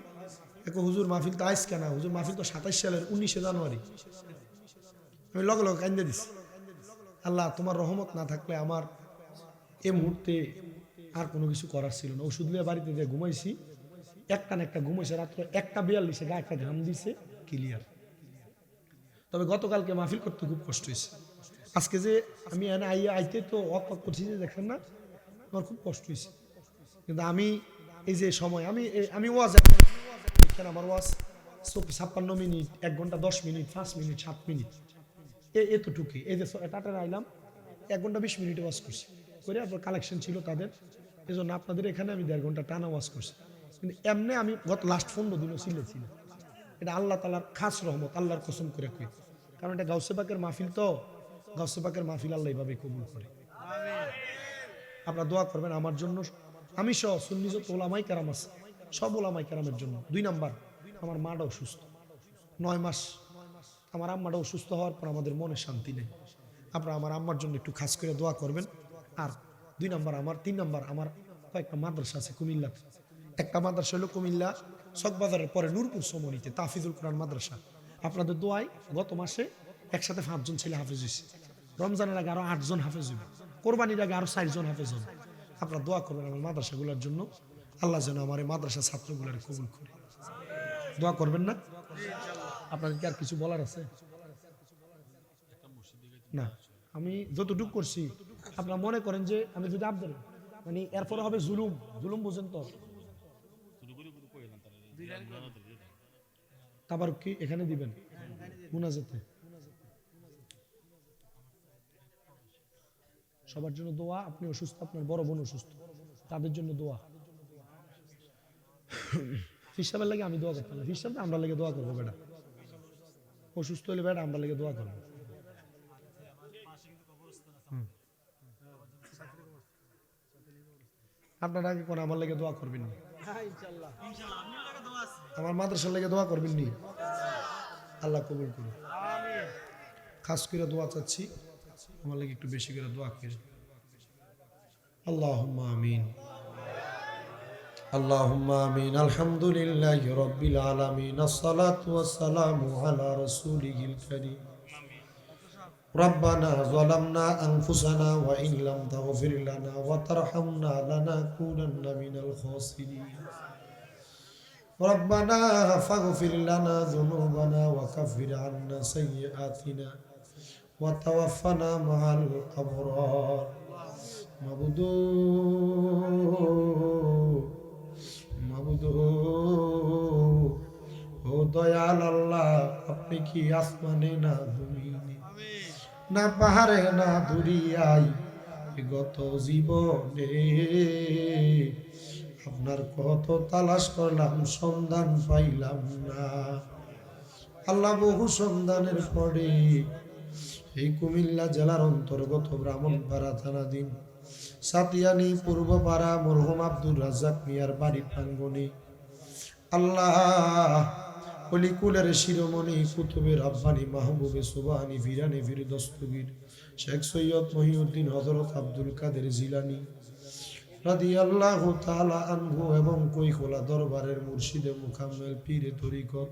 একো হুজুর মাহফিল তো আইস কেনা হুজুর মাহফিল তো 27 সালের 19 জানুয়ারি আমি লগে লগে কান্দে দিছি আল্লাহ তোমার রহমত না থাকলে আমার এই মুহূর্তে আর কোনো কিছু করার ছিল না ওষুধ নিয়ে বাড়িতে যে ঘুমাইছি একটা ঘুমাইছে রাত্রে 1:42 গায়ে একটা ঘাম দিছে ক্লিয়ার তবে গতকালকে মাহফিল করতে খুব কষ্ট হয়েছে আজকে যে আমি এনে আইতে তো অত করছি যে দেখেন না, আমার খুব কষ্ট হয়েছে। কিন্তু আমি এই যে সময় আমি ওয়াজ এখানে আমার ওয়াজ 56 মিনিট, 1 ঘন্টা 10 মিনিট, 5 মিনিট, 7 মিনিট, এতটুকুই। এই যে টাটার আইলাম 1 ঘন্টা 20 মিনিটে ওয়াজ করছি করে, আপনার কালেকশন ছিল তাদের, এই জন্য আপনাদের এখানে আমি 1.5 ঘন্টা টানা ওয়াজ করছি। কিন্তু এমনি আমি গত লাস্ট 15 দিনও ছিল। এটা আল্লাহ তাআলার খাস রহমত, আল্লাহর কসম করে কই, কারণ এটা গাউসে পাকের মাহফিল, তো গাউসে পাকের মাহফিল আল্লাহ এইভাবে কবুল করে। আপনারা দোয়া করবেন আমার জন্য, আমি সহ সুন্নি যত ওলামাই কেরাম আছে সব ওলামাই কেরামের জন্য। 2 নাম্বার, আমার মাটা অসুস্থ 9 মাস, আমার আম্মাটা অসুস্থ হওয়ার পর আমাদের মনে শান্তি নেই। আপনারা আমার আম্মার জন্য একটু খাস করে দোয়া করবেন। আর 2 নাম্বার আমার, 3 নাম্বার আমার কয়েকটা মাদ্রাসা আছে কুমিল্লাতে। একটা মাদ্রাসা হলো কুমিল্লা চকবাজারের পরে নূরপুর সমনিতে তাফিজুল কোরআন মাদ্রাসা। আপনাদের দোয়ায় গত মাসে একসাথে 5 জন ছেলে হাফেজ হয়েছে, রমজানের আগে আরো 8 জন হাফেজ হবে, কোরবানির আগে আরো 4 জন হাফেজ হবে। আপনারা দোয়া করবেন আমার মাদ্রাসাগুলোর জন্য, আল্লাহ যেন আমার এই মাদ্রাসা ছাত্রগুলোর কবুল করে। দোয়া করবেন না? আপনাদের কি আর কিছু বলার আছে? না, আমি যতটুকু করছি আপনারা মনে করেন যে আমি যদি আপনাদের মানে এরপরে হবে জুলুম, জুলুম বুঝেন তো? তারপর কি এখানে দিবেন মুনাজাতে? সবার জন্য দোয়া। আপনি অসুস্থ, আপনার বড় বোন অসুস্থ, তাদের জন্য দোয়া। হিসাবের লাগে আমি দোয়া করতাম না, হিসাবে আমরা লেগে দোয়া করবো। বেটা অসুস্থ হলে বেটা আমরা লেগে দোয়া করবো। আপনারা আগে কোন আমার লেগে দোয়া করবেন নি? আমার মাদ্রাসার লেগে দোয়া করবেন নি? আল্লাহ কবুল করুন। খাস করে দোয়া চাচ্ছি, আমার লেগে একটু বেশি করে দোয়া করেন। আল্লাহুম্মা আমিন, আল্লাহুম্মা আমিন। আলহামদুলিল্লাহি রাব্বিল আলামিন, আসসালাতু ওয়াসসালামু আলা রাসূলিল কারীম। ربنا ظلمنا أنفسنا وإن لم تغفر لنا وترحمنا لنكونن من الخاسرين. ربنا فاغفر لنا ذنوبنا وكفر عنا سيئاتنا وتوفنا مع الأبرار. মাবুদু ও দয়াল আল্লাহ, আপনি কি আসমানে না জমিনে, না পাহাড়ে না দুনিয়ায়, গত জীবনে আপনার কত তালাশ করলাম, সন্ধান পাইলাম না। আল্লাহ বহু সন্ধানের পরে এই কুমিল্লা জেলার অন্তর্গত ব্রাহ্মণপাড়া থানাধীন সাতিয়ানি পূর্বপাড়া মরহুম আব্দুর রাজ্জাক মিয়ার বাড়ির প্রাঙ্গণে আল্লাহ অলিকুলের শিরোমণি কুতুবে রব্বানি মাহবুবে সুবহানি ফিরানে ফির দস্তগীর শেখ সৈয়দ মহিউদ্দিন হযরত আব্দুল কাদের জিলানী রাদিয়াল্লাহু তাআলা আনহু এবং কৈখোলা দরবারের মুর্শিদে মুকাম্মেল পীরে তরিকত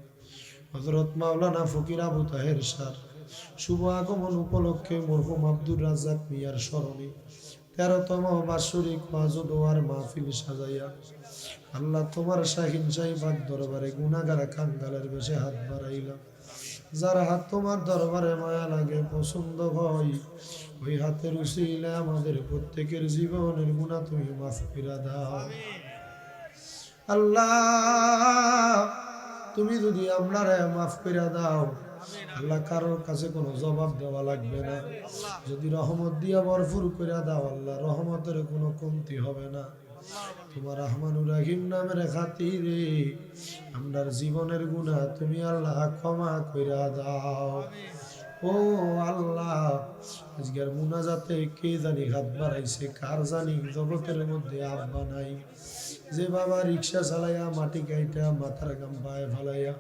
হযরত মাওলানা ফকির আবু তাহের শাহ শুভ আগমন উপলক্ষে মরহুম আব্দুর রাজ্জাক মিয়ার স্মরণে 13তম বাৎসরিক ওয়াজ ও দোয়ার মাহফিল সাজাইয়া আল্লাহ তোমার শাহিন শাহীবাগ দরবারে গুনাহগার কাঙ্গালের বেশে হাত বাড়াইলাম। যার হাত তোমার দরবারে মায়া লাগে, পছন্দ হয়, ওই হাতের উসিলায় আমাদের প্রত্যেকের জীবনের গুনাহ তুমি মাফ করে দাও। আল্লাহ তুমি যদি আপনারে মাফ করে দাও, আল্লাহ কারোর কাছে কোনো জবাব দেওয়া লাগবে না। যদি রহমত দিয়া ভরপুর করে দাও, আল্লাহ রহমতের কোনো কমতি হবে না। তোমার রহমানুর রহিম নামের খাতিরে আমরার জীবনের গুনাহ তুমি আল্লাহ ক্ষমা করে দাও। ও আল্লাহ, আজকের মুনাজাতে কে জানি হাত বাড়াইছে, কার জানি জগতের মধ্যে আব্বা নাই, যে বাবা রিক্সা চালাইয়া মাটি গাইটা মাথার গাম পায়ে ফেলাইয়া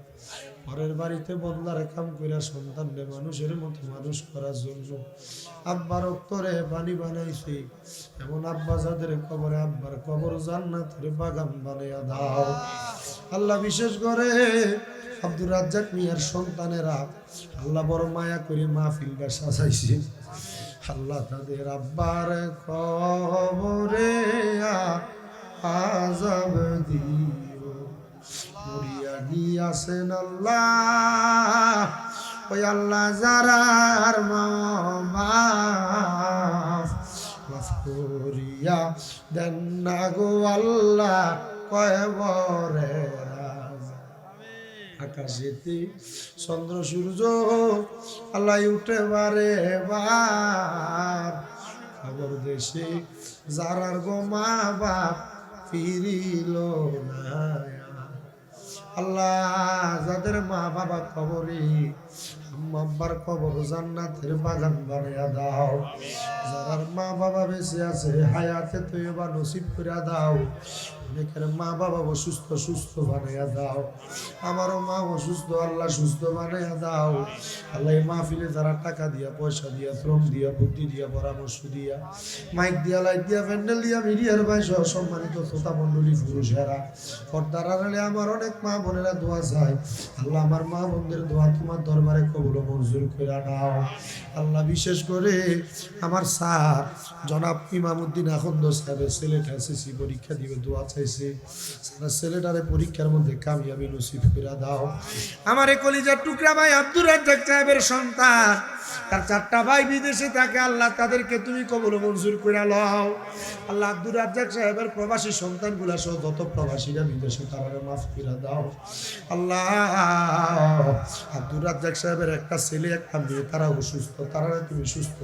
পরের বাড়িতে বদলার কাম কইরা সন্তানরে মানুষের মতো মানুষ করার জন্য আব্বার অক্তরে পানি বানাইছে, এমন আব্বা যাদের কবরে আব্বার কবর জান্নাতের বাগান বানাইয়া দাও। আল্লাহ বিশেষ করে আব্দুর রাজ্জাক মিয়ার সন্তানেরা আল্লাহ বড় মায়া করে মাহফিলটা সাজাইছে, আল্লাহ তাদের আব্বার কবরে আযাব দিও, মরিয়া গিয়াছেন আল্লাহ ওই আল্লাহ যারার মাফ করিয়া দেন না গো আল্লাহ কয়বরে আকাশেতে চন্দ্র সূর্য আল্লাহ উঠে বারে বার খবর দেশে যারার গো মা বাপ ফিরিল না আল্লাহ যাদের মা বাবা কবরে আব্বার কবর জান্নাতের বাগান বানিয়ে দাও যার মা বাবা বেঁচে আছে হায়াতে তৈবা নসিব করে দাও অনেকের মা বাবা সুস্থ বানাইয়া দাও আমারও মা অসুস্থ আল্লাহ সুস্থ বানাইয়া দাও আল্লাহ এই মাহফিলে যারা টাকা দিয়া পয়সা দিয়া শ্রম দিয়া বুদ্ধি দিয়া পরামর্শ দিয়া মাইক দিয়া লাইট দিয়া প্যান্ডেল দিয়া মিডিয়ার ভাই সহ সম্মানিত শ্রোতা মণ্ডলী পুরুষেরা পর্দার আড়ালে আমার অনেক মা বোনেরা দোয়া চায় আল্লাহ আমার মা বোনদের দোয়া তোমার দরবারে কবুল মঞ্জুর করে নাও আল্লাহ বিশেষ করে আমার স্যার জনাব ইমামউদ্দিন আখন্দ সাহেবের ছেলেটা এসএসসি পরীক্ষা দিবে দোয়া চাইছে ছেলেটারে পরীক্ষার মধ্যে কামিয়াবি নসিব করে দাও আমার এই কলিজার টুকরা ভাই আব্দুর রাজ্জাক সাহেবের সন্তান তার 4টা ভাই বিদেশে থাকে আল্লাহ তাদেরকে তুমি কবুল মঞ্জুর করে লও আল্লাহ আব্দুর রাজ্জাক সাহেবের প্রবাসী সন্তানগুলা সহ যত প্রবাসীরা বিদেশে তারা মাফ করে দাও আল্লাহ আব্দুর রাজ্জাক সাহেবের একটা ছেলে একটা মেয়ে তারা অসুস্থ তারা তুমি সুস্থ